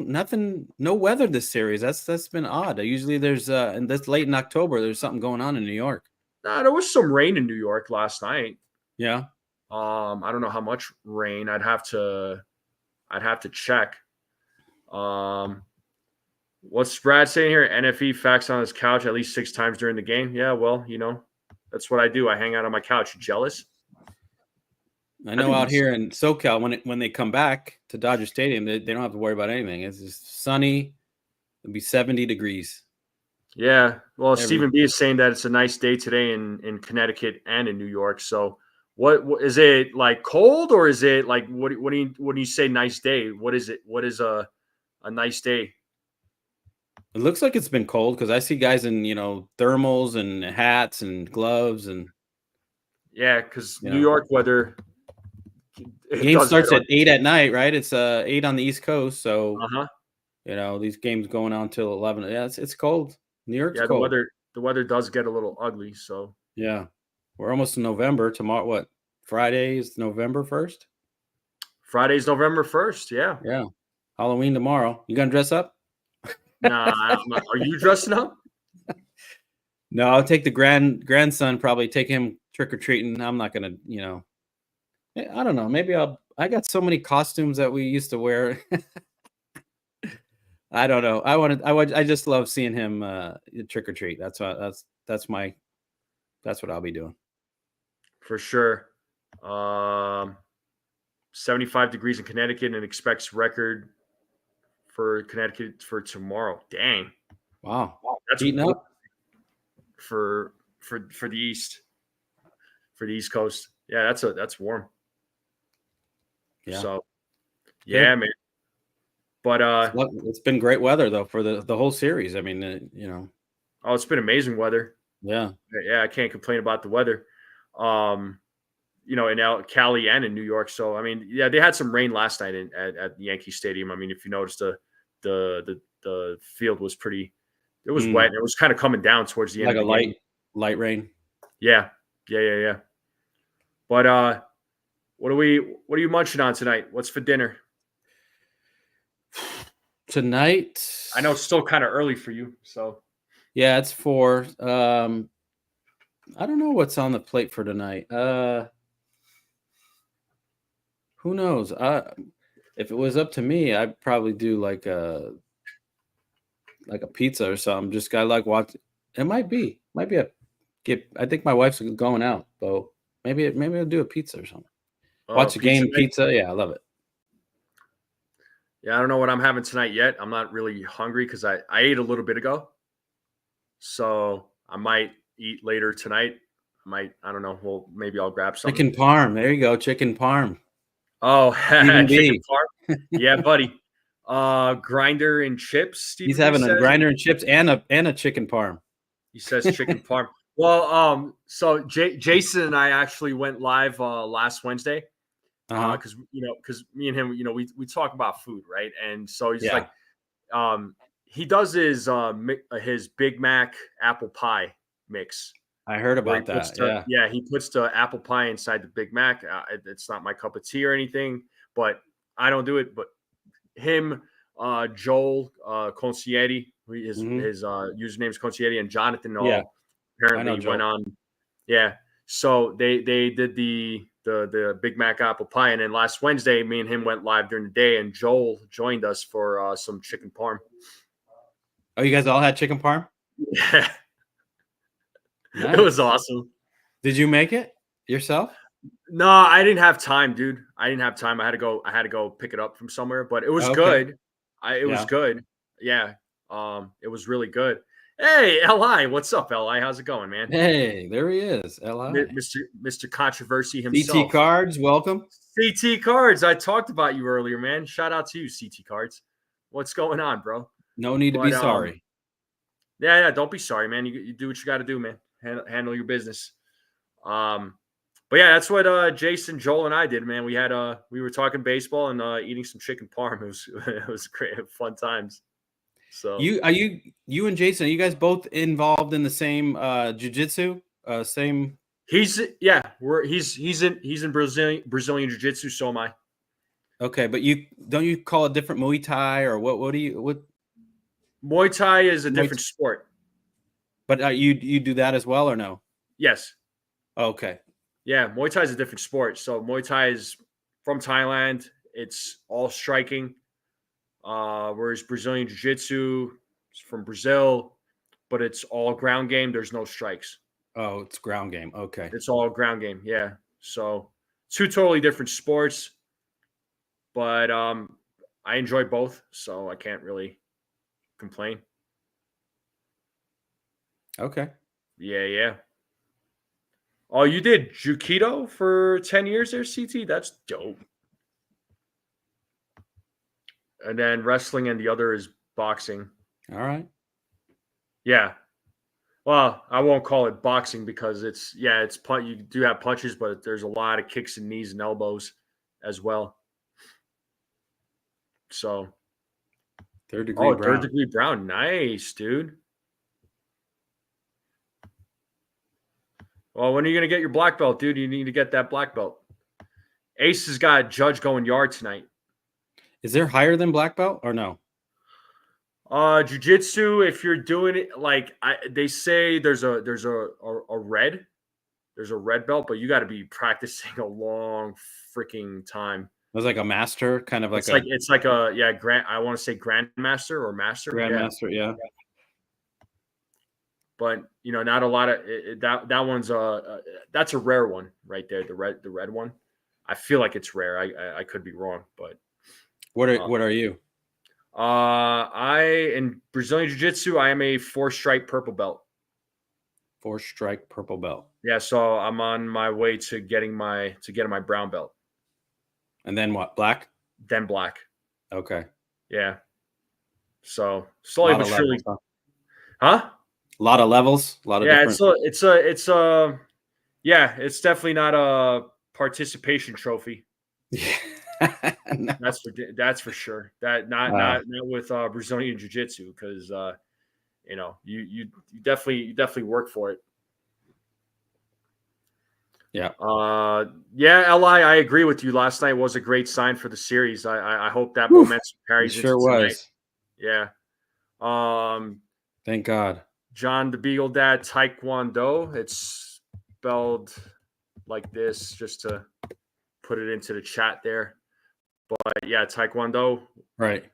weather this series. That's been odd. Usually there's and this late in October there's something going on in New York. There was some rain in New York last night. Yeah. I don't know how much rain. I'd have to check. What's Brad saying here? NFE facts on his couch at least 6 times during the game. Yeah, well, that's what I do. I hang out on my couch. You jealous? I know out here in SoCal, when they come back to Dodger Stadium, they don't have to worry about anything. It's just sunny. It'll be 70 degrees. Yeah. Well, Stephen B is saying that it's a nice day today in Connecticut and in New York. So what is it like cold, or is it like what do you say nice day? What is it? What is a nice day? It looks like it's been cold because I see guys in thermals and hats and gloves and because New York weather. Game starts at 8 at night, right? It's 8 on the East Coast, so these games going on till 11. Yeah, it's cold. New York's cold. The weather does get a little ugly. So yeah, we're almost in November. Tomorrow, what? Friday is November 1st. Friday's November 1st. Yeah. Yeah. Halloween tomorrow. You gonna dress up? Nah, I'm not. Are you dressing up? No, I'll take the grandson, probably take him trick-or-treating. I'm not gonna, I don't know. Maybe I got so many costumes that we used to wear. I don't know. I just love seeing him trick-or-treat. That's what I'll be doing. For sure. 75 degrees in Connecticut and expects record for Connecticut for tomorrow. Dang. Wow. That's Heating up. For the East. For the East Coast. Yeah, that's warm. Yeah. So yeah, man. But it's been great weather though for the whole series. I mean, it's been amazing weather. Yeah. Yeah, I can't complain about the weather. In Cali and in New York. So I mean, yeah, they had some rain last night at the Yankee Stadium. I mean, if you noticed, the field was pretty. It was wet. And it was kind of coming down towards the end like of the game. Light rain. Yeah. But what are you munching on tonight? What's for dinner? Tonight, I know it's still kind of early for you, so yeah, it's 4. I don't know what's on the plate for tonight. Who knows? If it was up to me, I'd probably do like a pizza or something. Just I like watch. It might be I think my wife's going out, so maybe I'll do a pizza or something. Watch a game, pizza. Yeah, I love it. Yeah, I don't know what I'm having tonight yet. I'm not really hungry because I ate a little bit ago. So I might eat later tonight. I don't know. Well, maybe I'll grab something. Chicken parm. There you go. Chicken parm. Oh, chicken parm. Yeah, buddy. Grinder and chips. He's having a grinder and chips and a chicken parm. He says chicken parm. Well, so Jason and I actually went live last Wednesday. Because me and him, we talk about food, right? And so he's like, he does his Big Mac apple pie mix. I heard about that. Yeah, he puts the apple pie inside the Big Mac. It's not my cup of tea or anything, but I don't do it. But him, Joel Concierti, his username is Concierti, and Jonathan apparently went on. Yeah, so they did the Big Mac apple pie, and then last Wednesday, me and him went live during the day, and Joel joined us for some chicken parm. Oh, you guys all had chicken parm? Yeah. Nice. It was awesome. Did you make it yourself? No, I didn't have time, dude. I didn't have time. I had to go pick it up from somewhere, but it was good. It was good. Yeah. It was really good. Hey, Li, what's up, Li? How's it going, man? Hey, there he is, Li. Mr. Controversy himself. CT Cards, welcome. CT Cards, I talked about you earlier, man. Shout out to you, CT Cards. What's going on, bro? No need to be sorry. Yeah, don't be sorry, man. You do what you got to do, man. Handle your business. But yeah, that's what Jason, Joel, and I did, man. We were talking baseball and eating some chicken parm. It was great, fun times. So you and Jason, are you guys both involved in the same jiu-jitsu? Same. He's in Brazilian jiu-jitsu. So am I. Okay, but don't you call it different Muay Thai or what do you? Muay Thai is a different sport. But you do that as well or no? Yes. Okay. Yeah, Muay Thai is a different sport. So Muay Thai is from Thailand. It's all striking. Whereas Brazilian Jiu-Jitsu is from Brazil, but it's all ground game. There's no strikes. Oh, it's ground game. Okay. It's all ground game. Yeah. So 2 totally different sports, but I enjoy both, so I can't really complain. Okay. Yeah. Oh, you did Jukido for 10 years there, CT? That's dope. And then wrestling, and the other is boxing. All right. Yeah. Well, I won't call it boxing because it's you do have punches, but there's a lot of kicks and knees and elbows as well. So third degree brown. Nice, dude. Well, when are you going to get your black belt, dude? You need to get that black belt. Ace has got Judge going yard tonight. Is there higher than black belt or no? Jiu-jitsu, if you're doing it they say there's a red belt, but you got to be practicing a long freaking time. It was like a master, kind of like it's like a I want to say grandmaster or master. Grandmaster, yeah. But not a lot of that one's that's a rare one right there. The red one. I feel like it's rare. I could be wrong, but what are you? I in Brazilian Jiu-Jitsu, I am a 4-stripe purple belt. 4-stripe purple belt. Yeah, so I'm on my way to getting my brown belt. And then what? Black? Then black. Okay. Yeah. So slowly but surely. Huh? A lot of levels. A lot of different. It's definitely not a participation trophy. No. That's for sure. That not with Brazilian Jiu-Jitsu, because you definitely work for it. Yeah. Li, I agree with you. Last night was a great sign for the series. I hope that momentum carries into tonight. Yeah. Thank God. John the Beagle Dad Taekwondo. It's spelled like this, just to put it into the chat there. But yeah, Taekwondo. Right.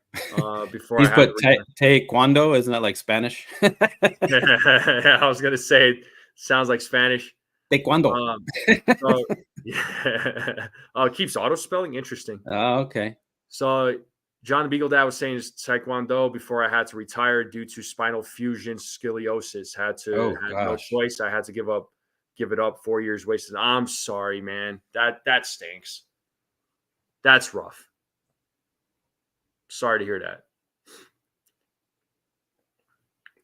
Before I put Taekwondo, isn't that like Spanish? I was gonna say it sounds like Spanish. Taekwondo. It keeps auto spelling. Interesting. Oh, okay. So John the Beagle Dad was saying is Taekwondo before I had to retire due to spinal fusion scoliosis. Had no choice. I had to give it up. 4 years wasted. I'm sorry, man. That stinks. That's rough. Sorry to hear that.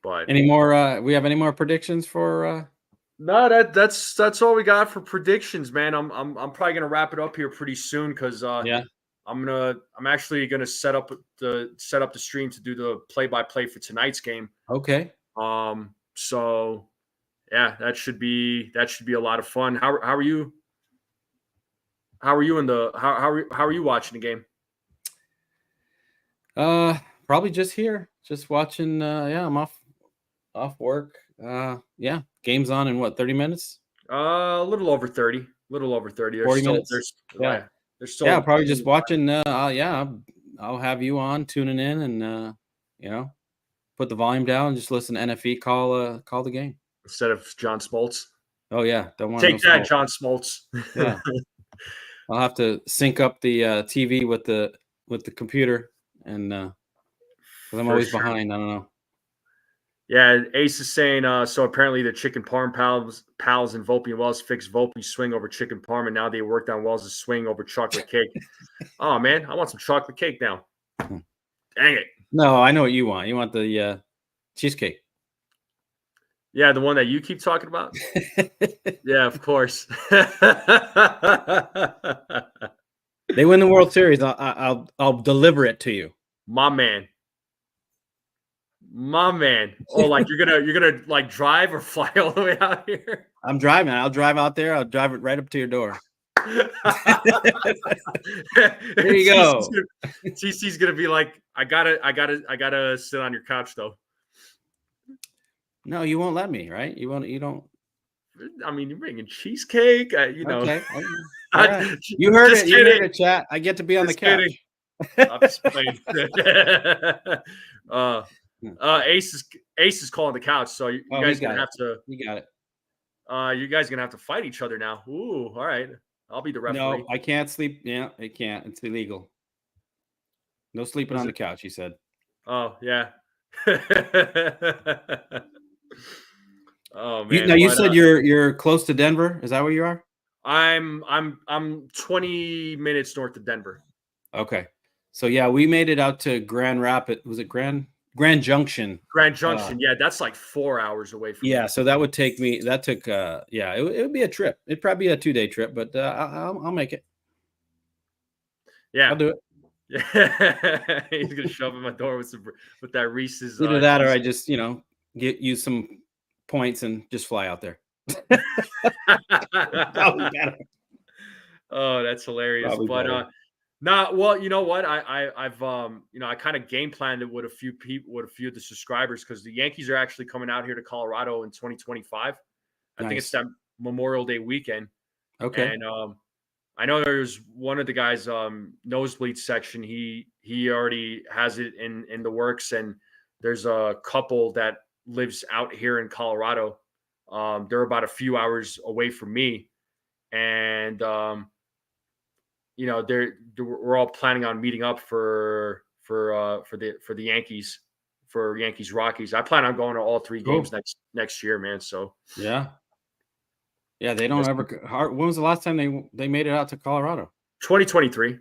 But any more? We have any more predictions for? No, that's all we got for predictions, man. I'm probably gonna wrap it up here pretty soon because I'm actually gonna set up the stream to do the play-by-play for tonight's game. Okay. So yeah, that should be a lot of fun. How are you? How are you watching the game? Probably just here, just watching. I'm off work. Yeah, game's on in what, 30 minutes? A little over 30. 40 minutes. There's still probably just watching. I'll have you on tuning in and put the volume down and just listen to NFE call the game instead of John Smoltz. Oh yeah, don't want take that, John Smoltz. Yeah. I'll have to sync up the TV with the computer, and because I'm always behind. I don't know. Yeah, Ace is saying so. Apparently, the chicken parm pals and Volpe and Wells fixed Volpe's swing over chicken parm, and now they worked on Wells' swing over chocolate cake. Oh man, I want some chocolate cake now. Dang it! No, I know what you want. You want the cheesecake. Yeah, the one that you keep talking about. Yeah, of course. They win the World Series. I'll deliver it to you, my man. Oh, like you're gonna like drive or fly all the way out here? I'm driving. I'll drive out there. I'll drive it right up to your door. There you go. TC's gonna be like, I gotta sit on your couch though. No, you won't let me, right? You don't. I mean, you're bringing cheesecake. Okay. Right. You heard it. You heard it, chat. I get to be on the couch. I'm just playing. Ace is calling the couch, so you guys gonna have to. You got it. You guys gonna have to fight each other now. Ooh, all right. I'll be the referee. No, I can't sleep. Yeah, it can't. It's illegal. No sleeping on the couch, he said. Oh yeah. Oh man. Now you said you're close to Denver. Is that where you are? I'm 20 minutes north of Denver. Okay. So yeah, we made it out to Grand Rapids. Was it Grand Junction? Grand Junction. Yeah, that's like 4 hours away from me. So that would take me. That took it would be a trip. It'd probably be a 2-day trip, but I'll make it. Yeah. I'll do it. Yeah. He's gonna shove in my door with that Reese's. Either that or I just get you some points and just fly out there. Oh, that's hilarious. Probably But better. nah, well, you know what? I've I kind of game planned it with a few people, with a few of the subscribers, because the Yankees are actually coming out here to Colorado in 2025. I think it's Nice. that Memorial Day weekend, Okay. and I know there's one of the guys, nosebleed section. He already has it in the works, and there's a couple that lives out here in Colorado. They're about a few hours away from me, and we're all planning on meeting up for the Yankees, for Yankees Rockies. I plan on going to all three games Cool. next year, man. So Yeah. Yeah, they don't that's ever when was the last time they made it out to Colorado? 2023.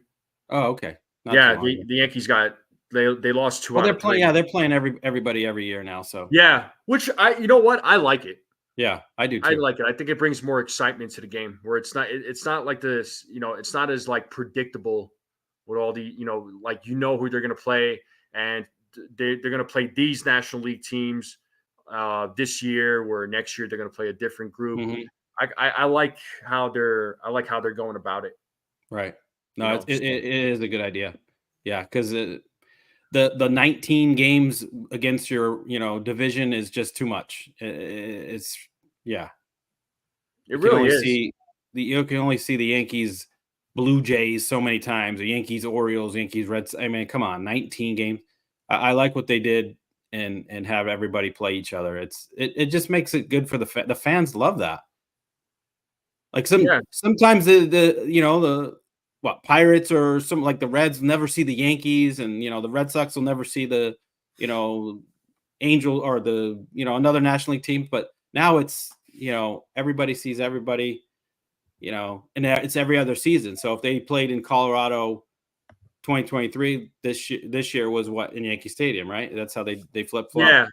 Oh, okay. Not too Yeah, long the ago. the Yankees got they lost two Well, out they're of playing three. they're playing everybody every year now, so Yeah, which you know what, I like it. yeah, I do I too. like it. I think it brings more excitement to the game, where it's not like this, it's not as like predictable with all the, like, who they're going to play, and they're going to play these National League teams this year, where next year they're going to play a different group. Mhm. I like how they're going about it. Right. You No, know, so, it is a good idea. Yeah, because the 19 games against your division is just too much. It's yeah. it really is. You can only see the Yankees Blue Jays so many times. The Yankees Orioles, Yankees Reds. I mean, come on, 19 games. I like what they did and have everybody play each other. It just makes it good for the fans love that. Like Yeah, sometimes the what Pirates or some like the Reds never see the Yankees, and the Red Sox will never see the you know Angel or the another National League team. But now it's everybody sees everybody, and it's every other season. So if they played in Colorado 2023, this year was what in Yankee Stadium, right? That's how they flip flop. yeah.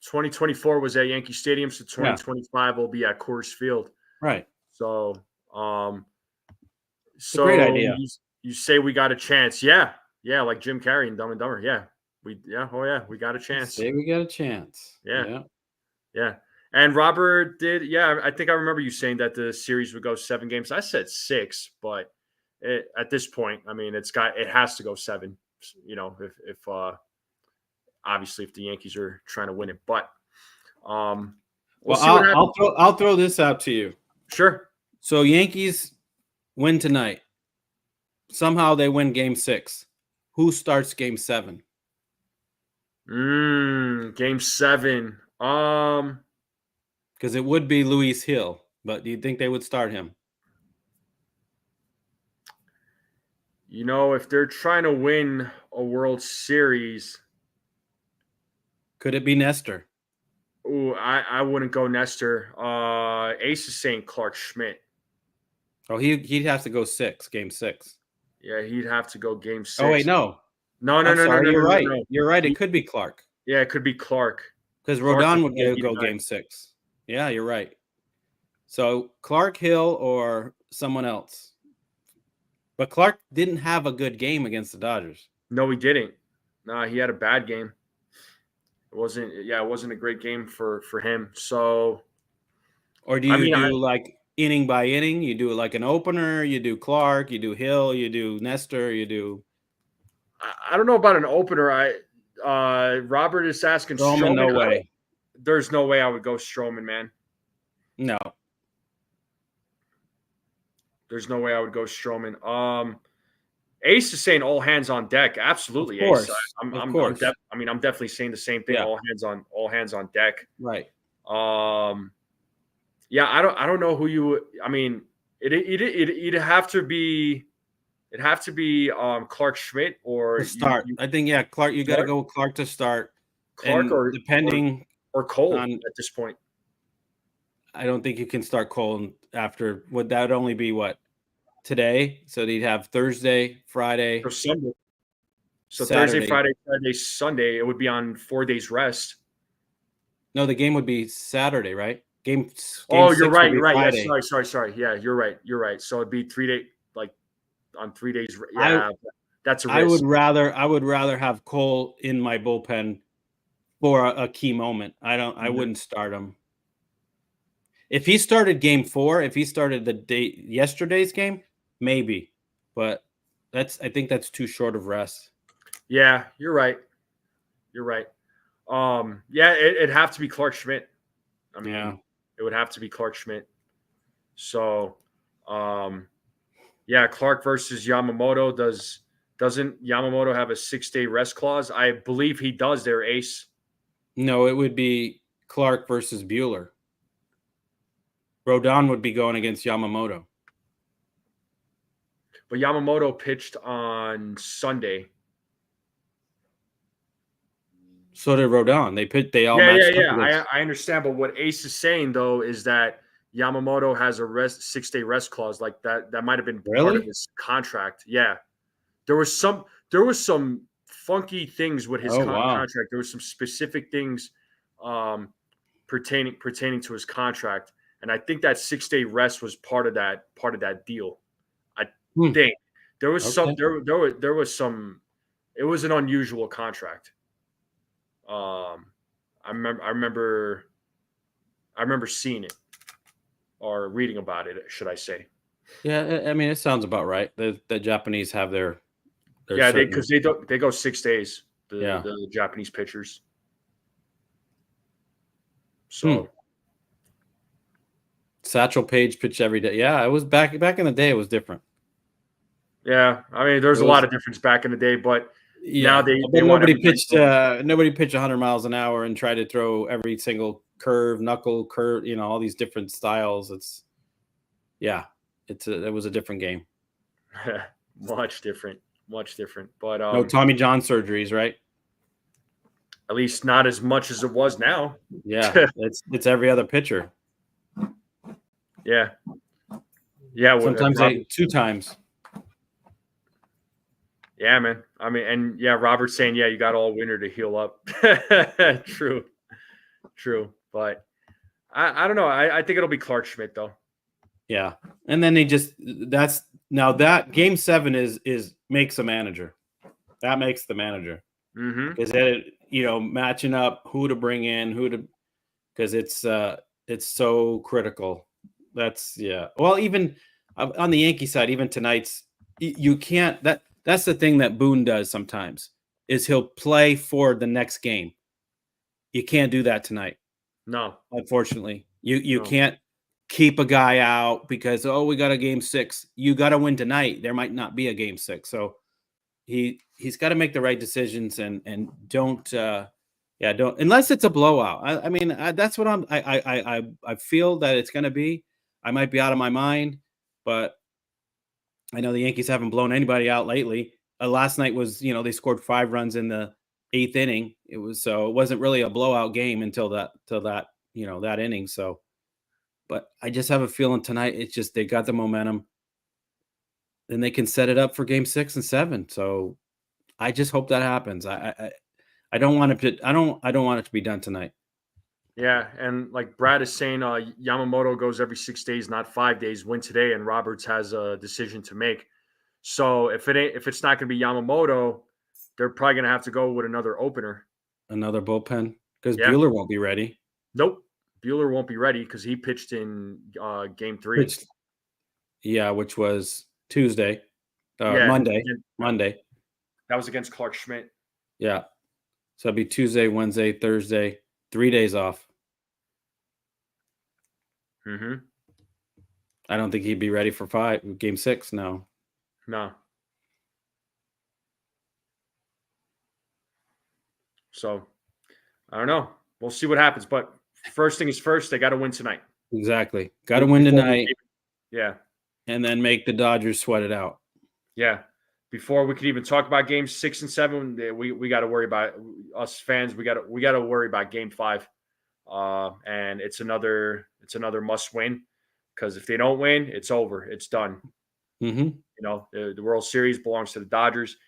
2024 was at Yankee Stadium, so Yeah, 2025 will be at Coors Field. right. So, It's a great so idea. you say we got a chance? Yeah, yeah, like Jim Carrey in Dumb and Dumber. Yeah, oh yeah, we got a chance. Say we got a chance. Yeah, Yeah. yeah. And Robert did. Yeah, I think I remember you saying that the series would go 7 games. I said 6, but at this point, I mean, it has to go 7. If obviously if the Yankees are trying to win it, but we'll Well, see what happens. I'll throw this out to you. Sure. So Yankees win tonight. Somehow they win Game 6. Who starts Game 7? Game 7. Because it would be Luis Hill, but do you think they would start him? If they're trying to win a World Series, Could it be Nestor? I wouldn't go Nestor. Ace is saying Clark Schmidt. Oh, he'd have to go Game 6. Yeah, he'd have to go Game 6. Oh wait, no. No, no, I'm no, no, sorry. no, You're no, no, right. no. You're right. It could be Clark Yeah, it could be Clark. because Clark Rodon is would Yankee go tonight. Game 6. Yeah, you're right. So Clark, Hill, or someone else. But Clark didn't have a good game against the Dodgers. No, he didn't. No, he had a bad game. It wasn't a great game for him. So, Or do I you mean, do like inning by inning? You do it like an opener. You do Clark. You do Hill. You do Nestor. You do I don't know about an opener. Robert is asking Stroman. Stroman. No way. There's no way I would go Stroman, man. No. There's no way I would go Stroman. Ace is saying all hands on deck. Absolutely, Of course. Ace. Of course. I'm definitely saying the same thing. Yeah. All hands on deck. Right. Yeah, I don't know who you. I mean, it'd have to be. It'd have to be Clark Schmidt or To start. I think Clark. You got to go with Clark to start. Clark And depending or Cole on, at this point. I don't think you can start Cole after. Would that only be what today? So they'd have Thursday, Friday, So Sunday. So Saturday. Thursday, Friday, Saturday, Sunday. It would be on 4 days rest. No, the game would be Saturday, right? Game Oh, you're 6 right. would be You're right. Friday. Yeah, sorry. Yeah, you're right. You're right. So it'd be 3 days, like on 3 days. Yeah, that's a risk. I would rather have Cole in my bullpen for a key moment. I wouldn't start him. If he started Game 4, if he started yesterday's game, maybe, but I think that's too short of rest. Yeah, you're right. You're right. Yeah, it'd have to be Clark Schmidt. I mean, it would have to be Clark Schmidt. So, yeah, Clark versus Yamamoto. Doesn't Yamamoto have a 6-day rest clause? I believe he does. Their ace. No, it would be Clark versus Buehler. Rodon would be going against Yamamoto. But Yamamoto pitched on Sunday. So did Rodon. They all matched up against. I understand, but what Ace is saying though is that Yamamoto has a 6-day rest clause like that. That might have been part of his contract. Yeah, there was some funky things with his contract. There was some specific things pertaining to his contract, and I think that 6-day rest was part of that deal. I think there was some. There was some. It was an unusual contract. I remember seeing it or reading about it, should I say? Yeah, I mean, it sounds about right. The Japanese have their because they go 6 days. The Japanese pitchers. So Satchel Paige pitched every day. Yeah, it was back in the day. It was different. Yeah, I mean, there's a lot of difference back in the day, but. Yeah, but nobody pitched 100 miles an hour and tried to throw every single knuckle curve, all these different styles. It was a different game. Much different. But no Tommy John surgeries, right? At least not as much as it was now. Yeah, it's every other pitcher. Yeah. Sometimes 2 times. Yeah, man. I mean, and yeah, Robert's saying, yeah, you got all winter to heal up. True. But I don't know. I think it'll be Clark Schmidt though. Yeah. And then that game 7 is makes a manager. That makes the manager. Because matching up who to bring in, because it's so critical. Well, even on the Yankee side, even tonight's, you can't That's the thing that Boone does sometimes, is he'll play for the next game. You can't do that tonight. No. Unfortunately. You can't keep a guy out because, we got a game 6. You got to win tonight. There might not be a game 6. So he's got to make the right decisions and don't unless it's a blowout. I mean, that's what I feel that it's going to be. I might be out of my mind, but I know the Yankees haven't blown anybody out lately. Last night was, they scored 5 runs in the 8th inning. It wasn't really a blowout game until that inning. So, but I just have a feeling tonight, it's just, they got the momentum. Then they can set it up for game 6 and 7. So I just hope that happens. I don't want it to, I don't want it to be done tonight. Yeah, and like Brad is saying, Yamamoto goes every 6 days, not 5 days. Win today, and Roberts has a decision to make. So if it's not going to be Yamamoto, they're probably going to have to go with another opener, another bullpen, because Buehler won't be ready. Nope, Buehler won't be ready because he pitched in game 3. Which was Tuesday, Monday. That was against Clark Schmidt. Yeah, so it'd be Tuesday, Wednesday, Thursday. 3 days off. Mm-hmm. I don't think he'd be ready for game 6 now. No. So, I don't know. We'll see what happens. But first thing is first, they got to win tonight. Exactly. Got to win tonight. Yeah. And then make the Dodgers sweat it out. Yeah. Before we could even talk about games 6 and 7, we got to worry about us fans. We got to worry about game 5, and it's another must win because if they don't win, it's over. It's done. Mm-hmm. The World Series belongs to the Dodgers.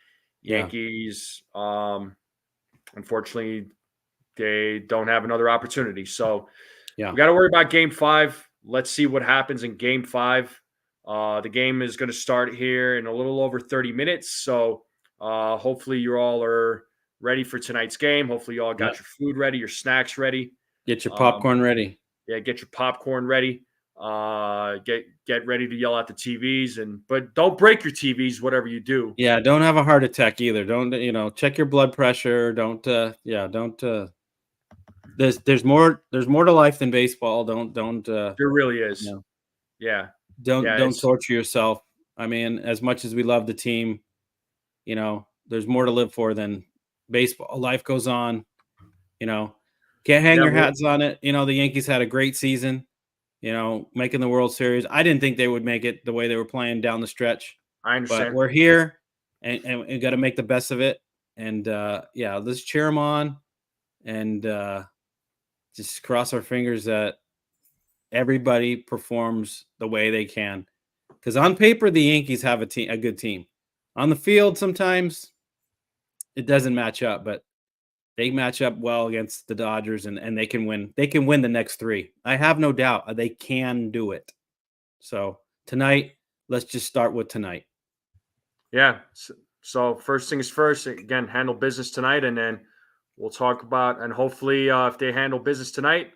Yankees, unfortunately, they don't have another opportunity. So we got to worry about game 5. Let's see what happens in game 5. The game is going to start here in a little over 30 minutes. So hopefully you all are ready for tonight's game. Hopefully you all got your food ready, your snacks ready. Get your popcorn ready. Yeah, get your popcorn ready. Get ready to yell at the TVs, but don't break your TVs, whatever you do. Yeah, don't have a heart attack either. Don't, check your blood pressure. Don't, don't. There's more to life than baseball. Don't, There really you is. know, Yeah. don't torture yourself. I mean, as much as we love the team, there's more to live for than baseball. Life goes on. Can't hang your hats on it. The Yankees had a great season. Making the World Series. I didn't think they would make it the way they were playing down the stretch. I But understand. we're here, and we got to make the best of it. And let's cheer them on, and just cross our fingers that everybody performs the way they can. Because on paper, the Yankees have a good team. On the field, sometimes it doesn't match up, but they match up well against the Dodgers, and they can win. They can win the next 3. I have no doubt they can do it. So tonight, let's just start with tonight. Yeah. So first things first, again, handle business tonight, and then we'll talk about, and hopefully if they handle business tonight,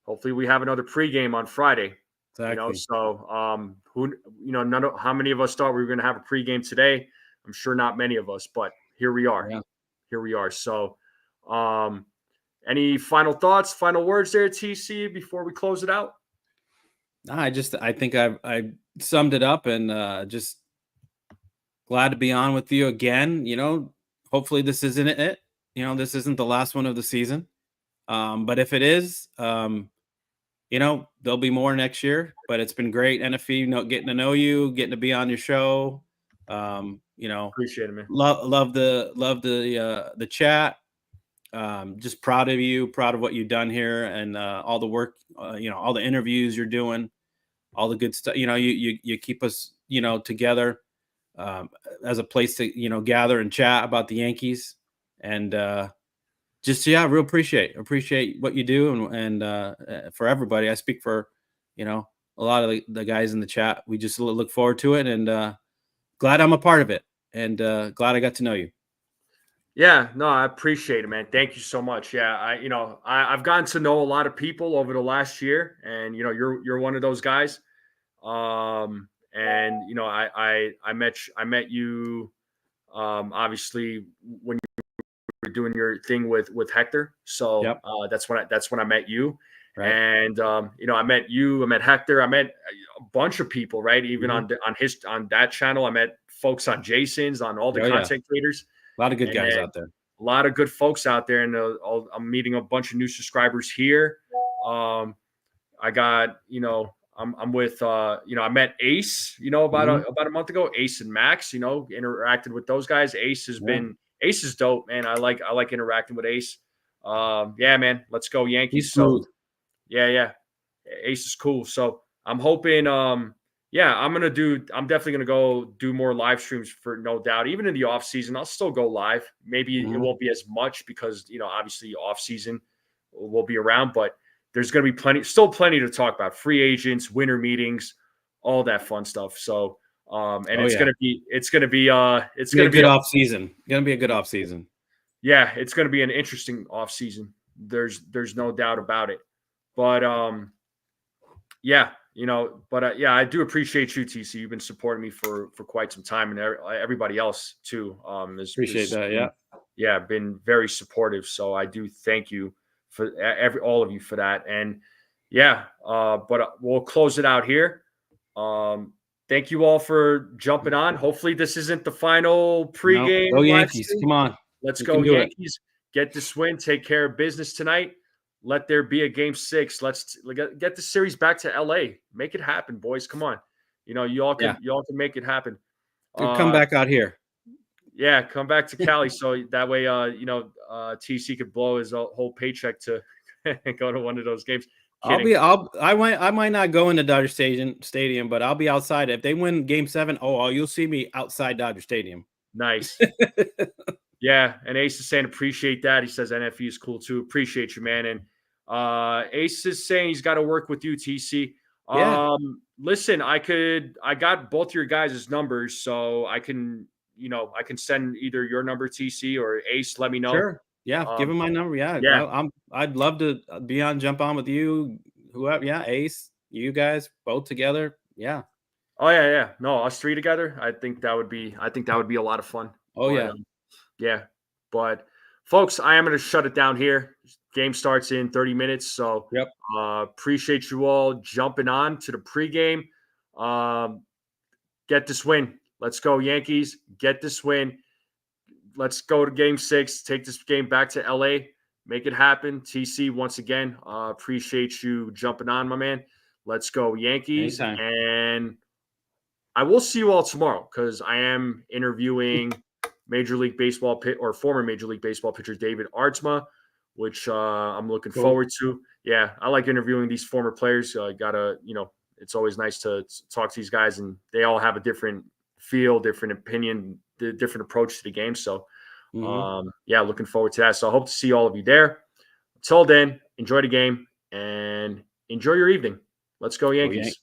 hopefully we have another pregame on Friday. Exactly. So how many of us thought we were going to have a pregame today? I'm sure not many of us, but here we are. Yeah. Here we are. So any final thoughts, final words there, TC, before we close it out? I think I summed it up, and just glad to be on with you again. Hopefully this isn't it. This isn't the last one of the season. But if it is, there'll be more next year. But it's been great, NFE, getting to know you, getting to be on your show. Appreciate it, man. Love the chat. Just proud of you, proud of what you've done here, and all the work, all the interviews you're doing, all the good stuff. You keep us, together as a place to, gather and chat about the Yankees, and real appreciate what you do, and for everybody. I speak for, a lot of the guys in the chat. We just look forward to it, and glad I'm a part of it, and glad I got to know you. Yeah, no, I appreciate it, man. Thank you so much. Yeah, I've gotten to know a lot of people over the last year, and you're one of those guys. And I met you, obviously when you were doing your thing with Hector. So Yep. That's when I met you. Right. And I met you, I met Hector, I met a bunch of people, right? Even on that channel, I met folks on Jason's, on all the content creators. A lot of good guys out there. A lot of good folks out there, and I'm meeting a bunch of new subscribers here. I got, I'm with, I met Ace, about a month ago. Ace and Max, interacted with those guys. Ace is dope, man. I like interacting with Ace. Yeah, man, let's go Yankees. He's smooth. So, yeah, Ace is cool. So I'm hoping, I'm definitely going to go do more live streams, for no doubt. Even in the off season, I'll still go live. Maybe it won't be as much because, obviously off season will be around, but there's going to be still plenty to talk about. Free agents, winter meetings, all that fun stuff. So, it's going to be a good off season. Going to be a good off season. Yeah, it's going to be an interesting off season. There's no doubt about it. But I do appreciate you, TC. You've been supporting me for quite some time, and everybody else too. Appreciate that. Yeah, been very supportive. So I do thank you for all of you for that. And but we'll close it out here. Thank you all for jumping on. Hopefully this isn't the final pregame. Go Yankees! Come on, let's go Yankees! Get this win. Take care of business tonight. Let there be a game 6. Let's get the series back to LA. Make it happen, boys. Come on. You all can make it happen. Come back out here. Yeah, come back to Cali. So that way, TC could blow his whole paycheck to go to one of those games. Kidding. I might not go into Dodger Stadium, but I'll be outside. If they win game 7, you'll see me outside Dodger Stadium. Nice. Yeah, and Ace is saying appreciate that. He says NFE is cool too. Appreciate you, man. And Ace is saying he's got to work with you, TC. Yeah. Listen, I got both your guys' numbers, so I can send either your number, TC, or Ace. Let me know. Sure. Yeah, give him my number. Yeah. I'd love to jump on with you. Whoever. Yeah, Ace. you guys both together. Yeah. Oh yeah. No, us three together. I think that would be a lot of fun. Oh, yeah. Yeah. But folks, I am going to shut it down here. Game starts in 30 minutes. So Yep. appreciate you all jumping on to the pregame. Get this win. Let's go, Yankees. Get this win. Let's go to game 6. Take this game back to LA. Make it happen. TC, once again, appreciate you jumping on, my man. Let's go, Yankees. Anytime. And I will see you all tomorrow because I am interviewing Major League Baseball former Major League Baseball pitcher David Artsma, which I'm looking forward to. Yeah, I like interviewing these former players. It's always nice to talk to these guys, and they all have a different feel, different opinion, different approach to the game. So, looking forward to that. So I hope to see all of you there. Until then, enjoy the game and enjoy your evening. Let's go, Yankees.